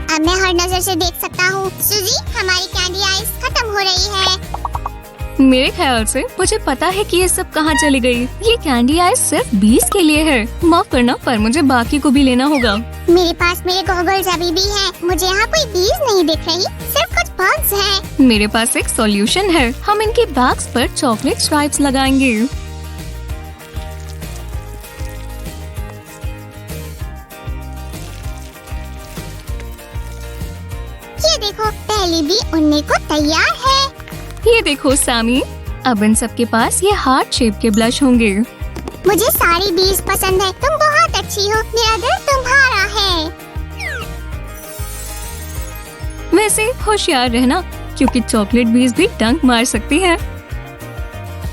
अब मैं हर नजर से देख सकता हूँ। सूजी, हमारी कैंडी आइस खत्म हो रही है। मेरे ख्याल से मुझे पता है कि ये सब कहाँ चली गई। ये कैंडी आइस सिर्फ 20 के लिए है। माफ करना, पर मुझे बाकी को भी लेना होगा। मेरे पास मेरे गॉगल्स अभी भी हैं। मुझे यहाँ कोई बीज नहीं दिख रही, सिर्फ कुछ बग्स हैं। मेरे पास एक सॉल्यूशन है। हम इनके बैग्स पर चॉकलेट स्ट्राइप्स लगाएंगे। देखो, पहली बी उड़ने को तैयार है। ये देखो सैमी, अब इन सबके पास ये हार्ट शेप के ब्लश होंगे। मुझे सारी बीज पसंद है। तुम बहुत अच्छी हो। मेरा दिल तुम्हारा है। वैसे होशियार रहना, क्योंकि चॉकलेट बीज भी डंक मार सकती है।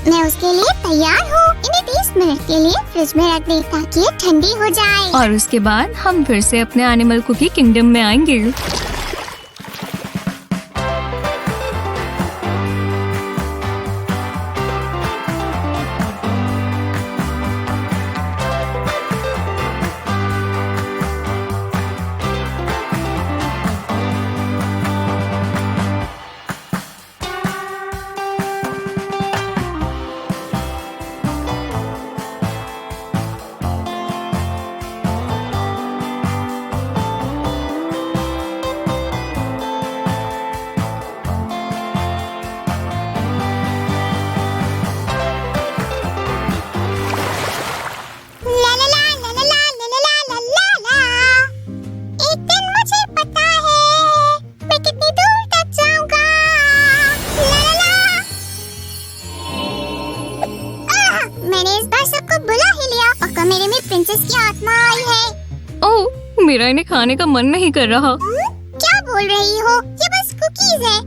मैं उसके लिए तैयार हूँ। इन्हें 30 मिनट के लिए फ्रिज में रख दे ताकि ये ठंडी हो जाए। और उसके बाद हम फिर से अपने एनिमल कुकी किंगडम में आएंगे। ला ला ला ला ला ला ला ला ला ला ला। एक दिन मुझे पता है मैं कितनी दूर तक जाऊंगा। ला ला ला। मैंने इस बार सबको बुला ही लिया और कमरे में प्रिंसेस की आत्मा आई है। ओह, मेरा इन्हें खाने का मन नहीं कर रहा। क्या बोल रही हो? ये बस कुकीज है।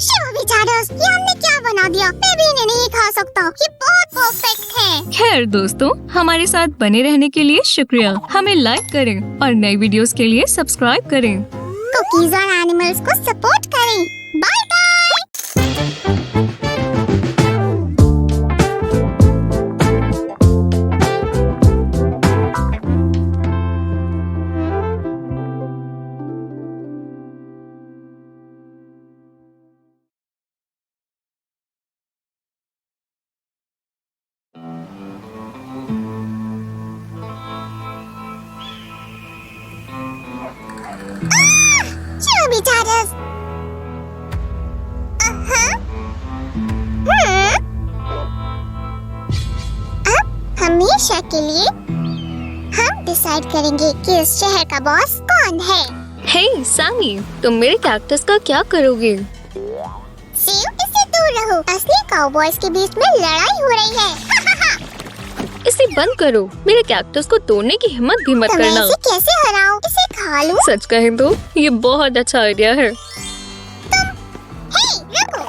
शिव बेचारस, ये हमने क्या बना दिया? मैं भी इन्हें नहीं खा सकता। ये बहुत परफेक्ट है। खैर दोस्तों, हमारे साथ बने रहने के लिए शुक्रिया। हमें लाइक करें और नई वीडियोस के लिए सब्सक्राइब करें। कुकीज और एनिमल्स को सपोर्ट करें। Bye bye. शिव बेचारस। अब हमेशा के लिए हम डिसाइड करेंगे कि इस शहर का बॉस कौन है। हे सैमी, तुम मेरे कैक्टस का क्या करोगे? शिव, इससे दूर रहो। असली काउबॉयज के बीच में लड़ाई हो रही है। इसे बंद करो। मेरे कैक्टस को तोड़ने की हिम्मत भी मत तो मैं करना। इसे कैसे हराऊं? इसे खा लूं? सच कहें तो ये बहुत अच्छा आइडिया है। हे, रुको।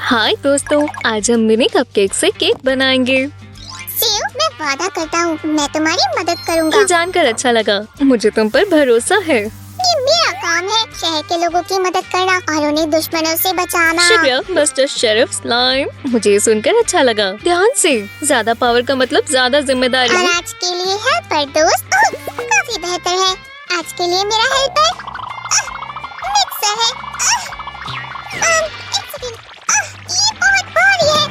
हाय दोस्तों, आज हम मिनी कपकेक से केक बनाएंगे। शिव, मैं वादा करता हूँ मैं तुम्हारी मदद करूँगा। ये जानकर अच्छा लगा। मुझे तुम पर भरोसा है। ये मेरा काम है, शहर के लोगों की मदद करना और उन्हें दुश्मनों से बचाना। शुक्रिया मिस्टर शेरिफ स्लाइम, मुझे ये सुनकर अच्छा लगा। ध्यान से, ज्यादा पावर का मतलब ज्यादा जिम्मेदारी। और आज के लिए हेल्पर दोस्त काफी बेहतर है। आज के लिए मेरा हेल्पर मिक्सर है। एक सेकंड, ये बहुत भारी है।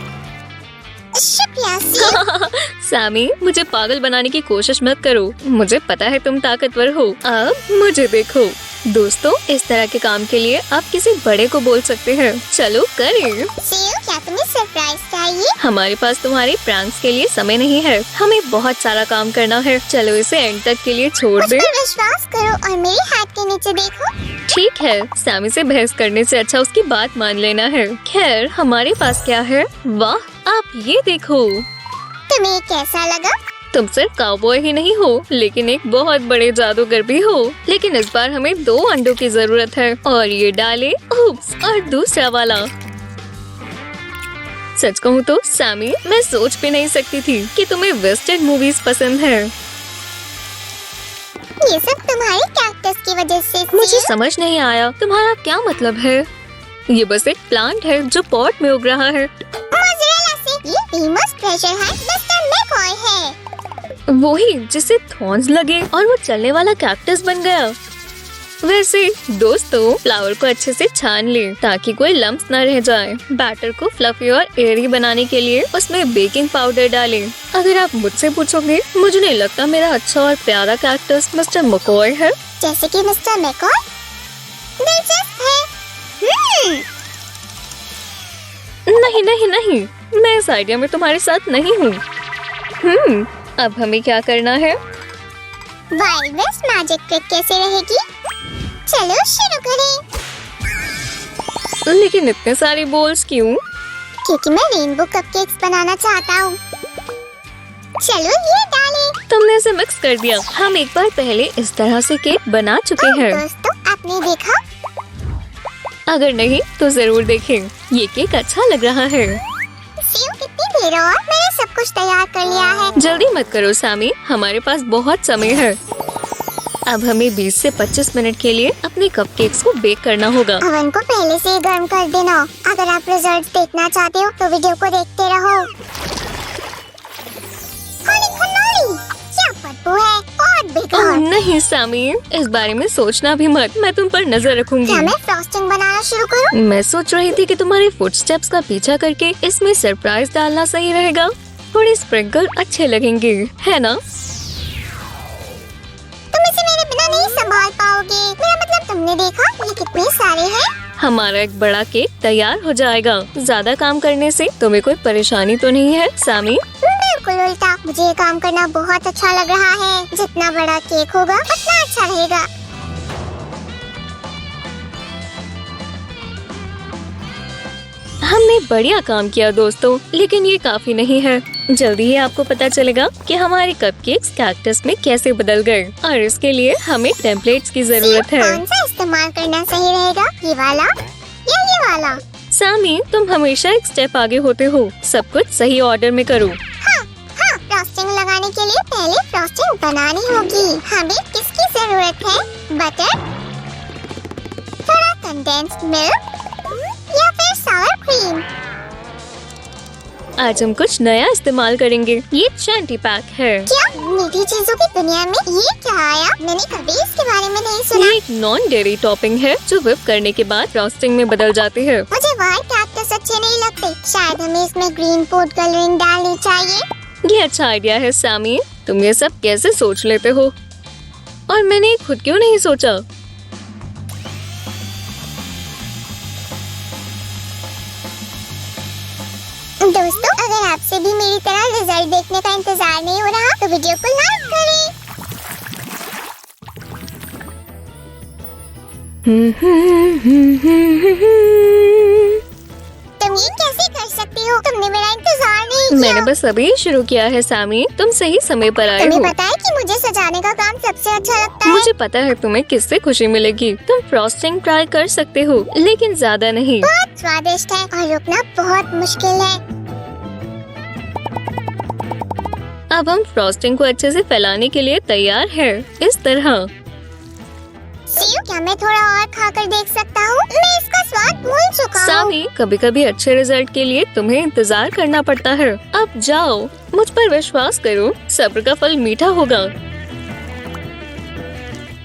शुक्रिया शिव। सैमी, मुझे पागल बनाने की कोशिश मत करो। मुझे पता है तुम ताकतवर हो। अब मुझे देखो। दोस्तों, इस तरह के काम के लिए आप किसी बड़े को बोल सकते हैं। चलो करें। शिव, क्या तुम्हें सरप्राइज चाहिए? हमारे पास तुम्हारे प्रैंक्स के लिए समय नहीं है। हमें बहुत सारा काम करना है। चलो इसे एंड तक के लिए छोड़ मुझ दे। पर विश्वास करो और मेरी हाथ के नीचे देखो। ठीक है, सैमी से बहस करने से अच्छा उसकी बात मान लेना है। खैर, हमारे पास क्या है? वाह, आप ये देखो। तुम्हें कैसा लगा? तुम सिर्फ काउबॉय ही नहीं हो, लेकिन एक बहुत बड़े जादूगर भी हो। लेकिन इस बार हमें 2 अंडों की जरूरत है और ये डाले। उप्स, और दूसरा वाला। सच कहूँ तो सैमी, मैं सोच भी नहीं सकती थी कि तुम्हें वेस्टर्न मूवीज पसंद है। ये सब तुम्हारे कैक्टस की वजह से। मुझे समझ नहीं आया, तुम्हारा क्या मतलब है? ये बस एक प्लांट है जो पॉट में उग रहा है। मोज़रेला से। ये famous treasure Hunt mister McCoy है। वही जिसे थॉर्न्स लगे और वो चलने वाला कैक्टस बन गया। वैसे दोस्तों, फ्लावर को अच्छे से छान ले ताकि कोई लम्प्स न रह जाए। बैटर को फ्लफी और एयरी बनाने के लिए उसमें बेकिंग पाउडर डालें। अगर आप मुझसे पूछोगे, मुझे नहीं लगता मेरा अच्छा और प्यारा कैक्टस मिस्टर मैकॉय है। जैसे कि मिस्टर मैकॉय दिलचस्प है। नहीं नहीं नहीं, मैं इस आइडिया में तुम्हारे साथ नहीं हूँ। अब हमें क्या करना है? वाइल्ड वेस्ट मैजिक ट्रिक कैसे रहेगी? चलो शुरू करें। लेकिन इतने सारे बॉल्स क्यों? क्योंकि मैं रेनबो कपकेक्स बनाना चाहता हूँ। चलो ये डालें। तुमने इसे मिक्स कर दिया। हम एक बार पहले इस तरह से केक बना चुके हैं। दोस्तों, आपने देखा? अगर नहीं तो जरूर देखें। ये केक अच्छा लग रहा है। सीयू, कितनी देर और? मैंने सब कुछ तैयार कर लिया है। जल्दी मत करो सामी, हमारे पास बहुत समय है। अब हमें 20 से 25 मिनट के लिए अपने कपकेक्स को बेक करना होगा। ओवन को पहले से ही गर्म कर देना। अगर आप रिजल्ट देखना चाहते हो तो वीडियो को देखते रहो। होली खनौली, क्या बदबू है, बहुत बेकार। ओह नहीं सामी, इस बारे में सोचना भी मत। मैं तुम पर नजर रखूंगी। क्या मैं फ्रॉस्टिंग बनाना शुरू करूं? मैं सोच रही थी कि तुम्हारे फुटस्टेप्स का पीछा करके इसमें सरप्राइज डालना सही रहेगा। थोड़े स्प्रिंकल अच्छे लगेंगे, है ना? तुम इसे मेरे बिना नहीं संभाल पाओगे। मेरा मतलब, तुमने देखा ये कितने सारे हैं? हमारा एक बड़ा केक तैयार हो जाएगा। ज्यादा काम करने से तुम्हें कोई परेशानी तो नहीं है सामी? बिल्कुल उल्टा, मुझे ये काम करना बहुत अच्छा लग रहा है। जितना बड़ा केक होगा उतना अच्छा रहेगा। हमने बढ़िया काम किया दोस्तों, लेकिन ये काफी नहीं है। जल्दी ही आपको पता चलेगा कि हमारे कपकेक्स कैक्टस में कैसे बदल गए, और इसके लिए हमें टेम्पलेट्स की जरूरत है। कौन सा इस्तेमाल करना सही रहेगा, ये वाला या ये वाला? सामी, तुम हमेशा एक स्टेप आगे होते हो। सब कुछ सही ऑर्डर में करो। हाँ, फ्रॉस्टिंग लगाने के लिए पहले फ्रॉस्टिंग बनानी होगी। हमें किसकी जरूरत है? बटर, थोड़ा कंडेंस्ड मिल्क या फिर सावर क्रीम? आज हम कुछ नया इस्तेमाल करेंगे। ये चैंटी पैक है। क्या मीठी चीजों की दुनिया में ये क्या आया? मैंने कभी इसके बारे में नहीं सुना। ये एक नॉन डेयरी टॉपिंग है जो व्हिप करने के बाद फ्रॉस्टिंग में बदल जाती है। मुझे व्हाइट कैक्टस अच्छे नहीं लगते। शायद हमें इसमें ग्रीन फूड कलरिंग डालनी चाहिए। ये अच्छा आइडिया है सामी। तुम ये सब कैसे सोच लेते हो, और मैंने खुद क्यों नहीं सोचा? दोस्तों, अगर आपसे भी मेरी तरह रिजल्ट देखने का इंतजार नहीं हो रहा तो वीडियो को लाइक करें। तुम ये कैसे कर सकती हो? तुमने मेरा इंतजार नहीं किया। मैंने बस अभी शुरू किया है सामी। तुम सही समय पर आए तुम्हें हो। पता है कि मुझे सजाने का काम सबसे अच्छा लगता है। मुझे पता है तुम्हें किससे खुशी मिलेगी। तुम फ्रॉस्टिंग ट्राई कर सकते हो, लेकिन ज्यादा नहीं। बहुत स्वादिष्ट है और रुकना बहुत मुश्किल है। अब हम फ्रॉस्टिंग को अच्छे से फैलाने के लिए तैयार है। इस तरह। सीयू, क्या मैं थोड़ा और खाकर देख सकता हूँ? मैं इसका स्वाद भूल चुका हूँ। सामी, कभी कभी अच्छे रिजल्ट के लिए तुम्हें इंतजार करना पड़ता है। अब जाओ, मुझ पर विश्वास करो, सब्र का फल मीठा होगा।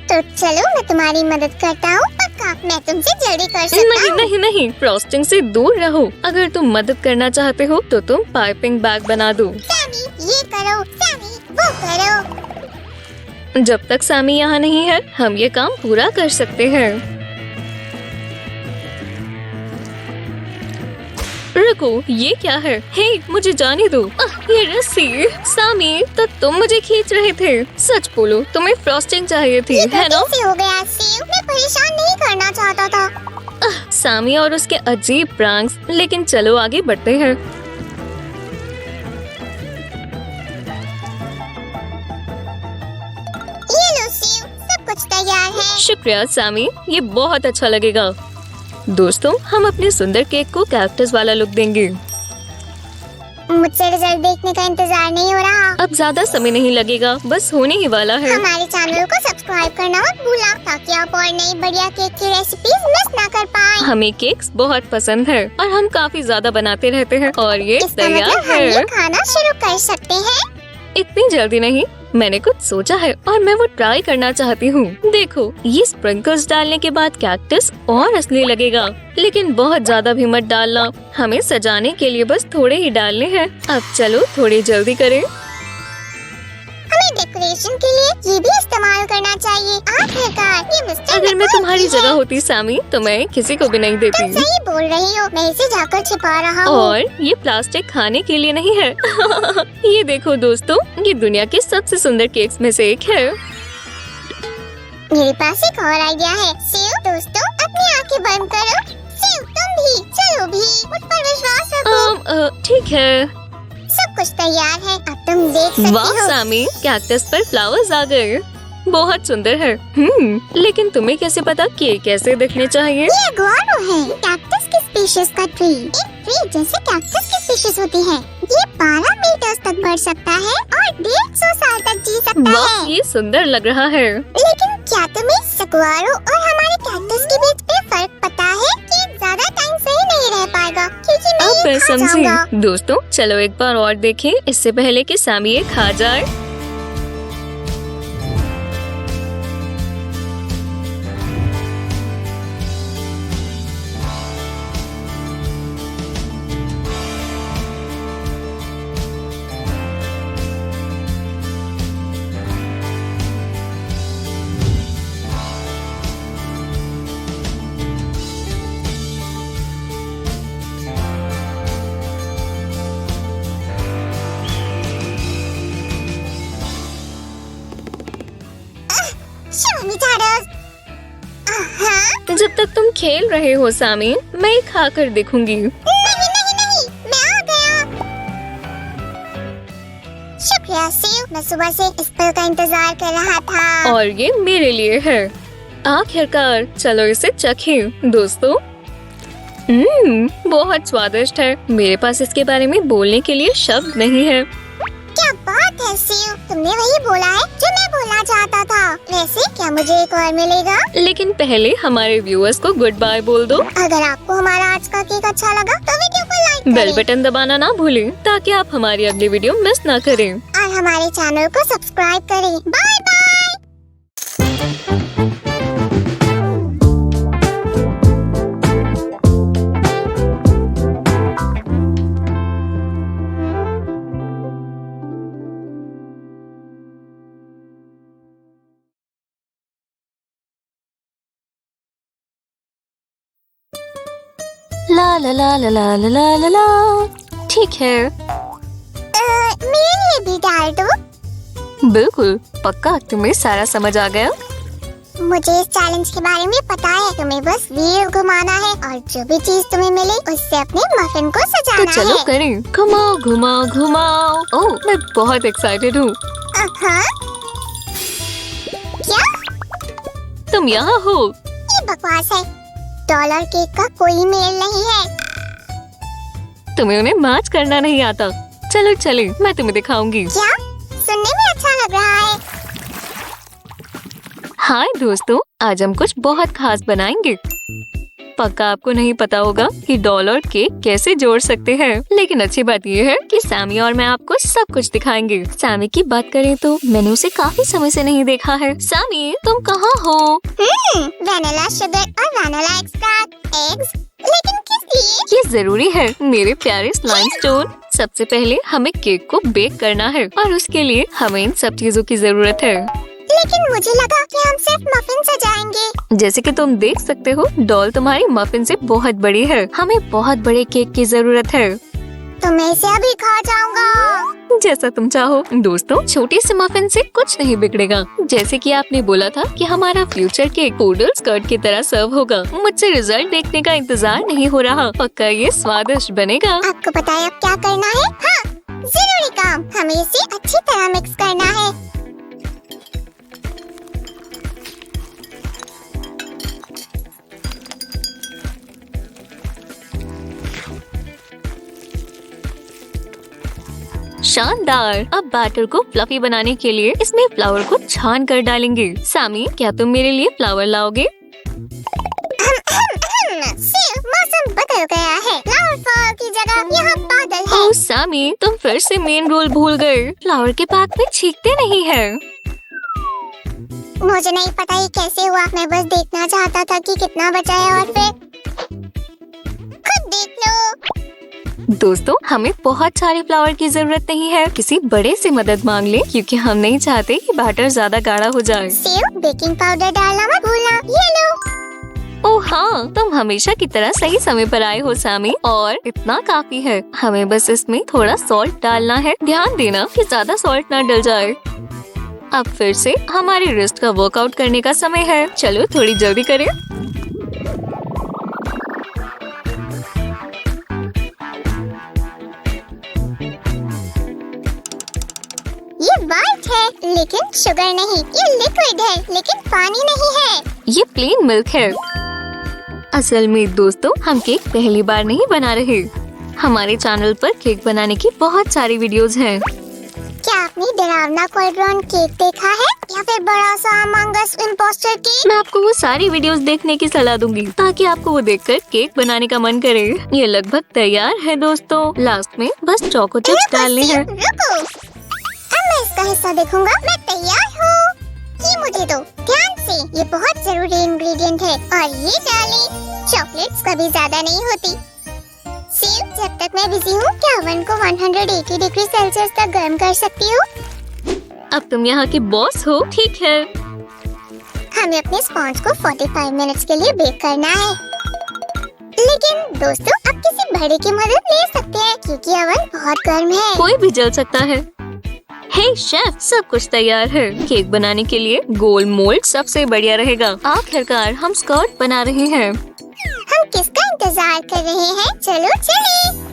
तो चलो, मैं तुम्हारी मदद करता हूँ। पक्का, मैं तुमसे जल्दी कर सकता नहीं हूँ। नहीं नहीं, फ्रॉस्टिंग से दूर रहो। अगर तुम मदद करना चाहते हो तो तुम पाइपिंग बैग बना दो। सामी, ये करो, सामी, वो करो। जब तक सामी यहाँ नहीं है, हम ये काम पूरा कर सकते हैं। रुको, ये क्या है? हे, मुझे जाने दो। ये रस्सी। सामी, तो तुम मुझे खींच रहे थे। सच बोलो, तुम्हें फ्रॉस्टिंग चाहिए थी, ये है ना? कैसे हो गया सीयू? मैं परेशान नहीं करना चाहता था। सामी और उसके अजीब प्रैंक्स। लेकिन चलो आगे बढ़ते हैं। ये लो सीयू, सब कुछ तैयार है। शुक्रिया सामी, ये बहुत अच्छा लगेगा। दोस्तों, हम अपने सुंदर केक को कैक्टस वाला लुक देंगे। मुझसे रिजल्ट देखने का इंतजार नहीं हो रहा। अब ज्यादा समय नहीं लगेगा, बस होने ही वाला है। हमारे चैनल को सब्सक्राइब करना मत भूलना, ताकि आप और नई बढ़िया केक की रेसिपीज मिस ना कर पाएं। हमें केक्स बहुत पसंद है और हम काफी ज्यादा बनाते रहते हैं, और ये इसका तैयार मतलब हम ये है। खाना शुरू कर सकते हैं। इतनी जल्दी नहीं, मैंने कुछ सोचा है और मैं वो ट्राई करना चाहती हूँ। देखो, ये स्प्रिंकल्स डालने के बाद कैक्टस और असली लगेगा, लेकिन बहुत ज्यादा भी मत डालना। हमें सजाने के लिए बस थोड़े ही डालने हैं। अब चलो थोड़ी जल्दी करें। हमें डेकोरेशन के लिए ये भी इस्तेमाल करना चाहिए। आखिरकार ये मिस्टर अगर मैं निकोल तुम्हारी की है। जगह होती सामी, तो मैं किसी को भी नहीं तुम देती। सही बोल रही हो, मैं इसे जाकर छिपा रहा हूँ। और ये प्लास्टिक खाने के लिए नहीं है। ये देखो दोस्तों, ये दुनिया के सबसे सुंदर केक्स में से एक है। मेरे पास एक और आइडिया है। सेव दोस्तों अपनी आंखें बंद करो। सेव तुम भी चलो भी, मुझ पर विश्वास रखो। ठीक है। सब कुछ तैयार है, अब तुम देख सकती वाह हो। सामी, कैक्टस पर फ्लावर्स आ गए। बहुत सुंदर है। लेकिन तुम्हें कैसे पता कि ये कैसे दिखने चाहिए? ये गुआरो है, कैक्टस की स्पीशीज का ट्री। एक ट्री जैसे कैक्टस की स्पीशीज होती है। ये 12 मीटर तक बढ़ सकता है और 150 साल तक जी सकता वाह, है। ये सुंदर लग रहा है। लेकिन क्या तुम्हें सगुआरो और हमारे कैक्टस के बीच में फर्क पता है कि ज्यादा टाइम सही नहीं रह पाएगा क्योंकि मैं अब ये मैं खा जाऊंगा। समझी। दोस्तों चलो एक बार और देखें, इससे पहले कि सामी ये खा जाए। शामी चारोस। हाँ? जब तक तुम खेल रहे हो सामी, मैं ये खा कर देखूंगी। नहीं नहीं नहीं, मैं आ गया। शुक्रिया सेव, मैं सुबह से इस पल का इंतजार कर रहा था। और ये मेरे लिए है। आखिरकार चलो इसे चखें दोस्तों। बहुत स्वादिष्ट है। मेरे पास इसके बारे में बोलने के लिए शब्द नहीं है। क्या बात है सेव, तुमने वही बोला है जो मैं बोलना चाहता था। वैसे क्या मुझे एक और मिलेगा? लेकिन पहले हमारे व्यूअर्स को गुड बाय बोल दो। अगर आपको हमारा आज का केक अच्छा लगा तो वीडियो को लाइक बेल करें बटन दबाना ना भूलें ताकि आप हमारी अगली वीडियो मिस ना करें। और हमारे चैनल को सब्सक्राइब करें। Bye bye. ला ला ला ला ला ला ला ला ला। ठीक है, मेरे लिए भी डाल दो। बिल्कुल पक्का। तुम्हें सारा समझ आ गया? मुझे इस चैलेंज के बारे में पता है। तुम्हें बस व्हील घुमाना है और जो भी चीज तुम्हें मिले उससे अपने मफिन को तो सजाना चलो है। करें। घुमाओ घुमाओ घुमाओ। ओह, मैं बहुत एक्साइटेड हूँ। हाँ? क्या? तुम यहाँ हो। ये बकवास है। डॉलर केक का कोई मेल नहीं है। तुम्हें उन्हें मैच करना नहीं आता। चलो चले, मैं तुम्हें दिखाऊंगी। क्या? सुनने में अच्छा लग रहा है। हाय दोस्तों, आज हम कुछ बहुत खास बनाएंगे। पक्का आपको नहीं पता होगा कि डॉल और केक कैसे जोड़ सकते हैं, लेकिन अच्छी बात यह है कि सैमी और मैं आपको सब कुछ दिखाएंगे। सैमी की बात करें तो मैंने उसे काफी समय से नहीं देखा है। सैमी, तुम कहाँ हो? वैनिला शुगर और वैनिला एक्सट्रैक्ट, एग्स, लेकिन किस लिए? ये जरूरी है मेरे प्यारे स्लाइम स्टोन। सबसे पहले हमें केक को बेक करना है और उसके लिए हमें इन सब चीजों की जरूरत है। लेकिन मुझे लगा कि हम सिर्फ मफिन सजाएंगे। जैसे कि तुम देख सकते हो, डॉल तुम्हारी मफिन से बहुत बड़ी है। हमें बहुत बड़े केक की जरूरत है। तो मैं इसे अभी खा जाऊंगा। जैसा तुम चाहो। दोस्तों, छोटी सी मफिन से कुछ नहीं बिगड़ेगा। जैसे कि आपने बोला था कि हमारा फ्यूचर केक पूडल स्कर्ट की तरह सर्व होगा। मुझसे रिजल्ट देखने का इंतजार नहीं हो रहा। पक्का ये स्वादिष्ट बनेगा। आपको पता है अब क्या करना है? हाँ, जरूरी काम। हमें इसे अच्छी तरह मिक्स करना है। शानदार। अब बैटर को फ्लफी बनाने के लिए इसमें फ्लावर को छान कर डालेंगे। सामी, क्या तुम मेरे लिए फ्लावर लाओगे? सेव, मौसम बदल गया है। फ्लावर फॉल की जगह यहाँ बादल है। ओह सामी, तुम फिर से मेन रूल भूल गए। फ्लावर के पैक में छींकते नहीं है। मुझे नहीं पता ये कैसे हुआ। मैं बस देखना चाहता था कि कितना बचा है और फिर खुद देख लो। दोस्तों, हमें बहुत सारे फ्लावर की जरूरत नहीं है। किसी बड़े से मदद मांग ले क्योंकि हम नहीं चाहते कि बैटर ज्यादा गाढ़ा हो जाए। सेव, बेकिंग पाउडर डालना मत भूलना। ये लो। ओह हाँ, तुम हमेशा की तरह सही समय पर आए हो सामी। और इतना काफी है। हमें बस इसमें थोड़ा सॉल्ट डालना है। ध्यान देना कि ज्यादा सॉल्ट ना डल जाए। अब फिर से हमारे रिस्ट का वर्कआउट करने का समय है। चलो थोड़ी जल्दी करें। ये व्हाइट है लेकिन शुगर नहीं, ये लिक्विड है लेकिन पानी नहीं है। ये प्लेन मिल्क है। असल में दोस्तों, हम केक पहली बार नहीं बना रहे। हमारे चैनल पर केक बनाने की बहुत सारी वीडियोस हैं। क्या आपने डरावना कोलब्राउन केक देखा है या फिर बड़ा सा अमंग अस इम्पोस्टर केक? मैं आपको वो सारी वीडियोस देखने की सलाह दूंगी ताकि आपको वो देखकर केक बनाने का मन करे। ये लगभग तैयार है दोस्तों। लास्ट में बस चोको चिप्स डालने हैं। रुको, अब मैं इसका हिस्सा देखूंगा। मैं तैयार हूँ। ये मुझे दो ध्यान से। ये बहुत जरूरी इंग्रेडिएंट है और ये डालें। चॉकलेट्स कभी ज्यादा नहीं होती। सेव, जब तक मैं बिजी हूँ क्या ओवन को 180 डिग्री सेल्सियस तक गर्म कर सकती हूँ? अब तुम यहाँ की बॉस हो, ठीक है। हमें अपने स्पॉन्ज को 45 मिनट्स के लिए बेक करना है। लेकिन दोस्तों, आप किसी बड़े की मदद ले सकते हैं क्योंकि ओवन बहुत गर्म है। कोई भी जल सकता है। हे शेफ, सब कुछ तैयार है। केक बनाने के लिए गोल मोल्ड सबसे बढ़िया रहेगा। आखिरकार हम स्कर्ट बना रहे हैं। हम किसका इंतजार कर रहे हैं? चलो चलें।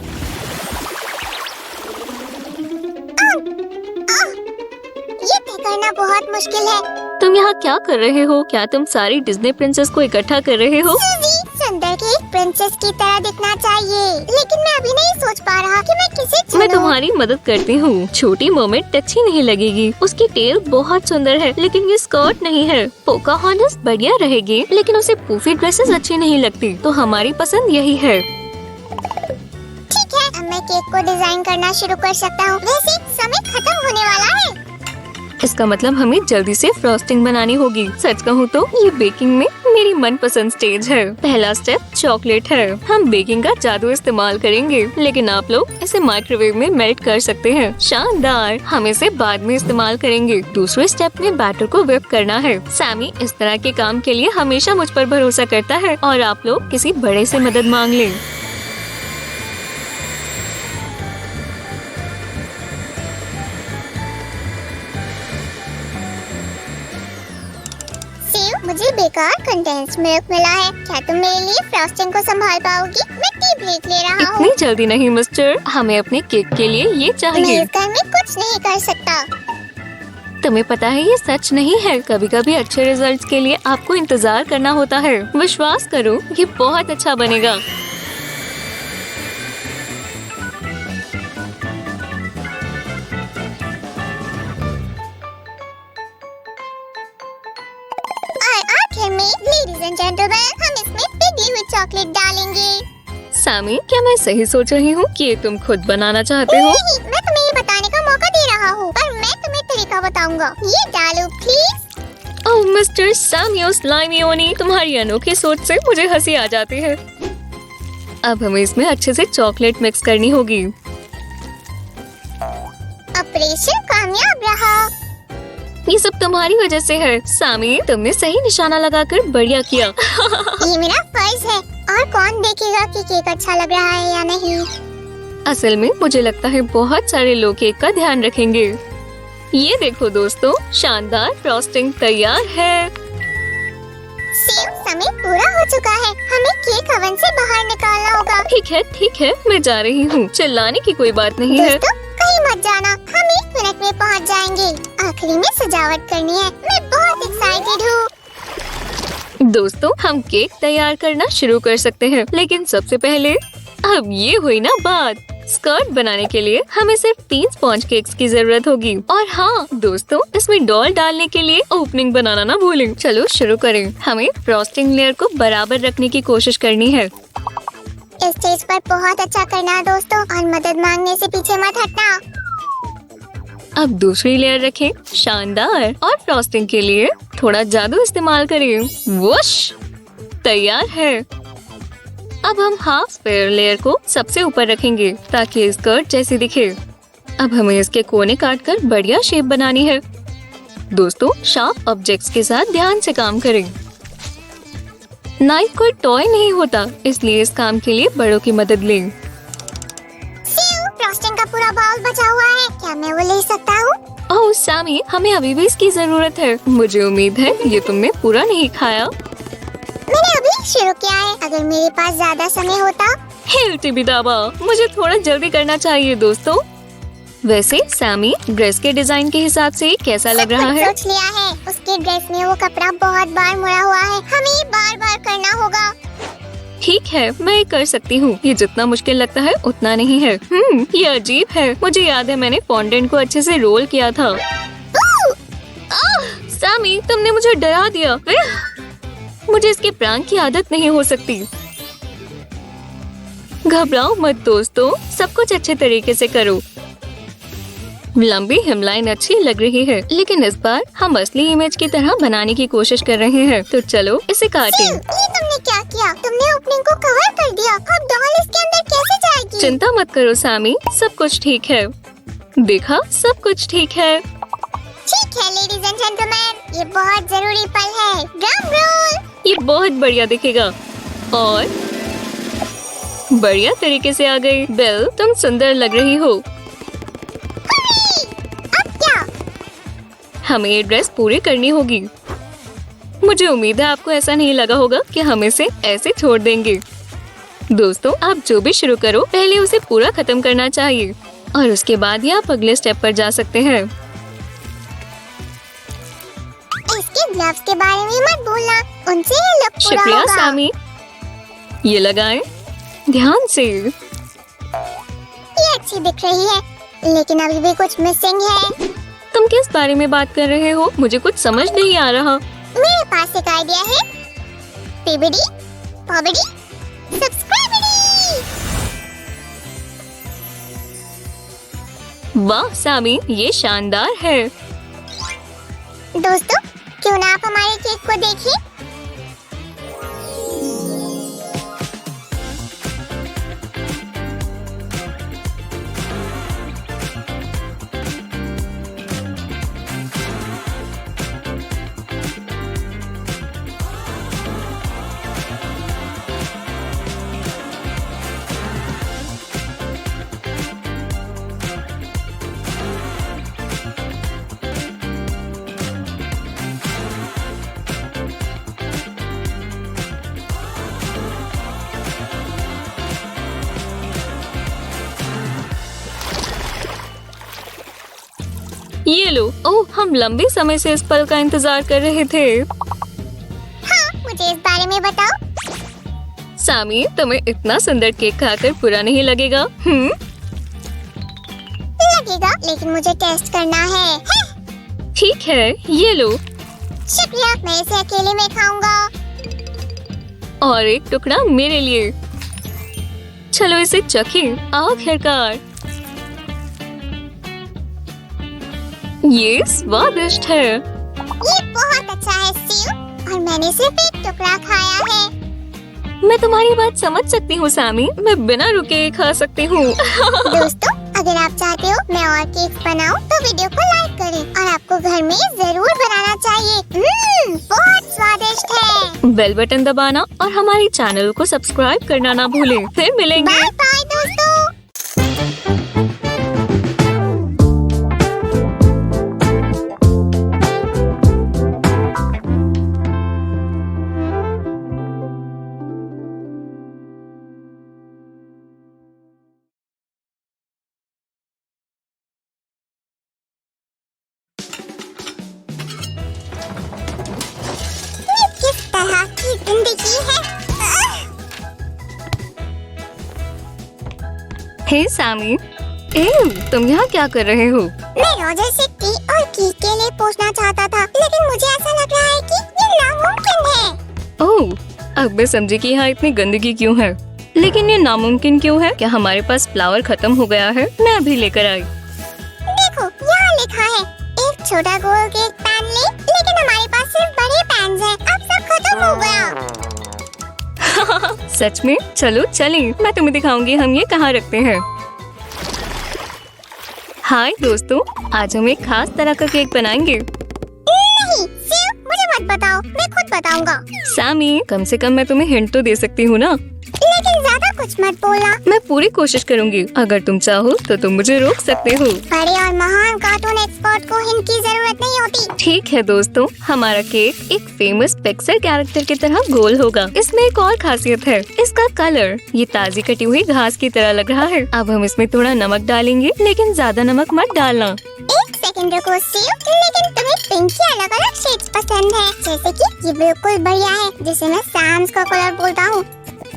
ये तय करना बहुत मुश्किल है। तुम यहाँ क्या कर रहे हो? क्या तुम सारी डिज्नी प्रिंसेस को इकट्ठा कर रहे हो? सूजी, सुंदर केक प्रिंसेस की तरह दिखना चाहिए। लेकिन मैं अभी नहीं सोच पा रहा कि मैं किसे चुनूं। मैं तुम्हारी मदद करती हूँ। छोटी मर्मेड अच्छी नहीं लगेगी। उसकी टेल बहुत सुंदर है लेकिन ये स्कर्ट नहीं है। पोकाहॉन्टस बढ़िया रहेगी लेकिन उसे पूफी ड्रेसेस अच्छी नहीं लगती। तो हमारी पसंद यही है। ठीक है, अब मैं केक को डिजाइन करना शुरू कर सकता हूँ। वैसे समय खत्म होने वाला है। इसका मतलब हमें जल्दी से फ्रॉस्टिंग बनानी होगी। सच कहूँ तो ये बेकिंग में मेरी मनपसंद स्टेज है। पहला स्टेप चॉकलेट है। हम बेकिंग का जादू इस्तेमाल करेंगे लेकिन आप लोग इसे माइक्रोवेव में मेल्ट कर सकते हैं। शानदार। हम इसे बाद में इस्तेमाल करेंगे। दूसरे स्टेप में बैटर को व्हिप करना है। सैमी इस तरह के काम के लिए हमेशा मुझ पर भरोसा करता है और आप लोग किसी बड़े से मदद मांग लें। मुझे बेकार कंडेंस्ड मिल्क मिला है। क्या तुम मेरे लिए फ्रॉस्टिंग को संभाल पाओगी? मैं टी ब्रेक ले रहा हूँ। इतनी जल्दी नहीं मिस्टर। हमें अपने केक के लिए ये मैं चाहिए। इस घर में कुछ नहीं कर सकता। तुम्हें पता है ये सच नहीं है। कभी कभी अच्छे रिजल्ट्स के लिए आपको इंतजार करना होता है। विश्वास करो, ये बहुत अच्छा बनेगा। आखिर में लेडीज एंड जेंटलमैन, हम इसमें पिघली हुई चॉकलेट डालेंगे। सैमी, क्या मैं सही सोच रही हूँ कि ये तुम खुद बनाना चाहते हो? नहीं, मैं तुम्हें ये बताने का मौका दे रहा हूँ, पर मैं तुम्हें तरीका बताऊंगा। ये डालो प्लीज। ओह मिस्टर सैमियो स्लाइमियोनी, तुम्हारी अनोखी सोच से मुझे हंसी आ जाती है। अब हमें इसमें अच्छे से चॉकलेट मिक्स करनी होगी। ऑपरेशन कामयाब रहा। ये सब तुम्हारी वजह से है। सैमी, तुमने सही निशाना लगाकर बढ़िया किया। ये मेरा फर्ज है। और कौन देखेगा कि केक अच्छा लग रहा है या नहीं? असल में मुझे लगता है बहुत सारे लोग केक का ध्यान रखेंगे। ये देखो दोस्तों, शानदार फ्रॉस्टिंग तैयार है। सेव, समय पूरा हो चुका है। हमें केक ओवन से बाहर निकालना होगा। ठीक है, मैं जा रही हूँ। चिल्लाने की कोई बात नहीं है। दोस्तों, कहीं मत जाना। हम 1 मिनट में पहुँच जाएंगे। आखिरी में सजावट करनी है। मैं बहुत एक्साइटेड हूँ। दोस्तों, हम केक तैयार करना शुरू कर सकते हैं, लेकिन सबसे पहले अब ये हुई ना बात। स्कर्ट बनाने के लिए हमें सिर्फ 3 स्पॉन्ज केक्स की जरूरत होगी। और हाँ दोस्तों, इसमें डॉल डालने के लिए ओपनिंग बनाना ना भूलें। चलो शुरू करें। हमें फ्रॉस्टिंग लेयर को बराबर रखने की कोशिश करनी है। इस स्टेज पर बहुत अच्छा करना दोस्तों, और मदद मांगने से पीछे मत हटना। अब दूसरी लेयर रखें। शानदार। और फ्रॉस्टिंग के लिए थोड़ा जादू इस्तेमाल करें। वुश, तैयार है। अब हम हाफ स्क्वायर लेयर को सबसे ऊपर रखेंगे ताकि स्कर्ट जैसी दिखे। अब हमें इसके कोने काटकर बढ़िया शेप बनानी है। दोस्तों, शार्प ऑब्जेक्ट्स के साथ ध्यान से काम करें। नाइफ कोई टॉय नहीं होता, इसलिए इस काम के लिए बड़ों की मदद लें। फ्रॉस्टिंग का पूरा बाउल बचा हुआ है। क्या मैं वो ले सकता हूँ? ओह सामी, हमें अभी भी इसकी जरूरत है। मुझे उम्मीद है ये तुमने पूरा नहीं खाया। मैंने अभी शुरू किया है, अगर मेरे पास ज्यादा समय होता। हे टीबी दाबा, मुझे थोड़ा जल्दी करना चाहिए दोस्तों। वैसे सामी, ड्रेस के डिजाइन के हिसाब से कैसा लग रहा है? सोच लिया है, उसके ड्रेस में वो कपड़ा बहुत बार मुड़ा हुआ है, हमें बार बार करना होगा। ठीक है, मैं कर सकती हूँ। ये जितना मुश्किल लगता है उतना नहीं है। ये अजीब है। मुझे याद है मैंने फॉन्डेंट को अच्छे से रोल किया था। सामी, तुमने मुझे डरा दिया। मुझे इसके प्रैंक की आदत नहीं हो सकती। घबराओ मत दोस्तों, सब कुछ अच्छे तरीके से करो। लंबी हेमलाइन अच्छी लग रही है, लेकिन इस बार हम असली इमेज की तरह बनाने की कोशिश कर रहे हैं। तो चलो इसे काटें। ये तुमने क्या किया? तुमने ओपनिंग को कवर कर दिया। अब डॉल इसके अंदर कैसे जाएगी? चिंता मत करो सामी, सब कुछ ठीक है। देखा, सब कुछ ठीक है। ठीक है लेडीज एंड जेंटलमैन, ये बहुत जरूरी पल है। Drum roll. ये बहुत बढ़िया दिखेगा और बढ़िया तरीके से आ गई। बेल, तुम सुंदर लग रही हो। अब क्या? हमें ये ड्रेस पूरी करनी होगी। मुझे उम्मीद है आपको ऐसा नहीं लगा होगा कि हम इसे ऐसे छोड़ देंगे। दोस्तों, आप जो भी शुरू करो, पहले उसे पूरा खत्म करना चाहिए और उसके बाद ही आप अगले स्टेप पर जा सकते हैं। इसके ग्लव्स के बारे में मत भूलना, उनसे ये लुक पूरा शुक्रिया होगा। सामी। ये लगाएं ध्यान से। ये अच्छी दिख रही है, लेकिन अभी भी कुछ मिसिंग है। तुम किस बारे में बात कर रहे हो? मुझे कुछ समझ नहीं आ रहा। मेरे पास एक आइडिया है। पीबीडी, पॉबीडी, सब्सक्राइबडी। वाह सामी, ये शानदार है। दोस्तों, क्यों ना आप हमारे केक को देखें? ये लो। ओह, हम लंबे समय से इस पल का इंतजार कर रहे थे। हाँ, मुझे इस बारे में बताओ। सामी, तुम्हें इतना सुंदर केक खाकर बुरा नहीं लगेगा? लगेगा, लेकिन मुझे टेस्ट करना है। ठीक है, ये लो। शुक्रिया, मैं इसे अकेले में खाऊंगा। और एक टुकड़ा मेरे लिए। चलो इसे चखें। आखिरकार ये स्वादिष्ट है। ये बहुत अच्छा है स्टीव, और मैंने सिर्फ एक टुकड़ा खाया है। मैं तुम्हारी बात समझ सकती हूँ सामी, मैं बिना रुके खा सकती हूँ। दोस्तों, अगर आप चाहते हो मैं और केक बनाऊं, तो वीडियो को लाइक करें और आपको घर में जरूर बनाना चाहिए। बहुत स्वादिष्ट है। बेल बटन दबाना और हमारे चैनल को सब्सक्राइब करना ना भूलें। फिर मिलेंगे। बाय बाय दोस्तों। तरह की जिंदगी है। हे सामी, तुम यहाँ क्या कर रहे हो? मैं रॉजर से टी और केक के लिए पूछना चाहता था, लेकिन मुझे ऐसा लग रहा है कि ये नामुमकिन है। ओह, अब मैं समझी कि यहाँ इतनी गंदगी क्यों है। लेकिन ये नामुमकिन क्यों है? क्या हमारे पास फ्लावर खत्म हो गया है? मैं अभी लेकर आई। देखो, यहाँ लिखा है एक छोटा गोल केक पैन ले, लेकिन हमारे पास सिर्फ बड़े पैन हैं। अब सब खत्म हो गया। सच में? चलो चलें, मैं तुम्हें दिखाऊंगी हम ये कहाँ रखते हैं। हाय दोस्तों, आज हम एक खास तरह का केक बनाएंगे। नहीं, सिर्फ मुझे मत बताओ, मैं खुद बताऊंगा। सामी, कम से कम मैं तुम्हें हिंट तो दे सकती हूँ ना। लेकिन ज्यादा कुछ मत बोलना। मैं पूरी कोशिश करूँगी। अगर तुम चाहो तो तुम मुझे रोक सकते हो। बड़े और महान कार्टून एक्सपर्ट रोबोट को हिंट की जरूरत नहीं होती। ठीक है दोस्तों, हमारा केक एक फेमस पिक्सर कैरेक्टर की तरह गोल होगा। इसमें एक और खासियत है, इसका कलर। ये ताजी कटी हुई घास की तरह लग रहा है। अब हम इसमें थोड़ा नमक डालेंगे, लेकिन ज्यादा नमक मत डालना। एक सेकंड रुको सेव, लेकिन तुम्हें पिंक के अलग अलग शेड्स पसंद है, जैसे कि ये बिल्कुल बढ़िया है, जिसे मैं सैम्स का कलर बोलता हूँ।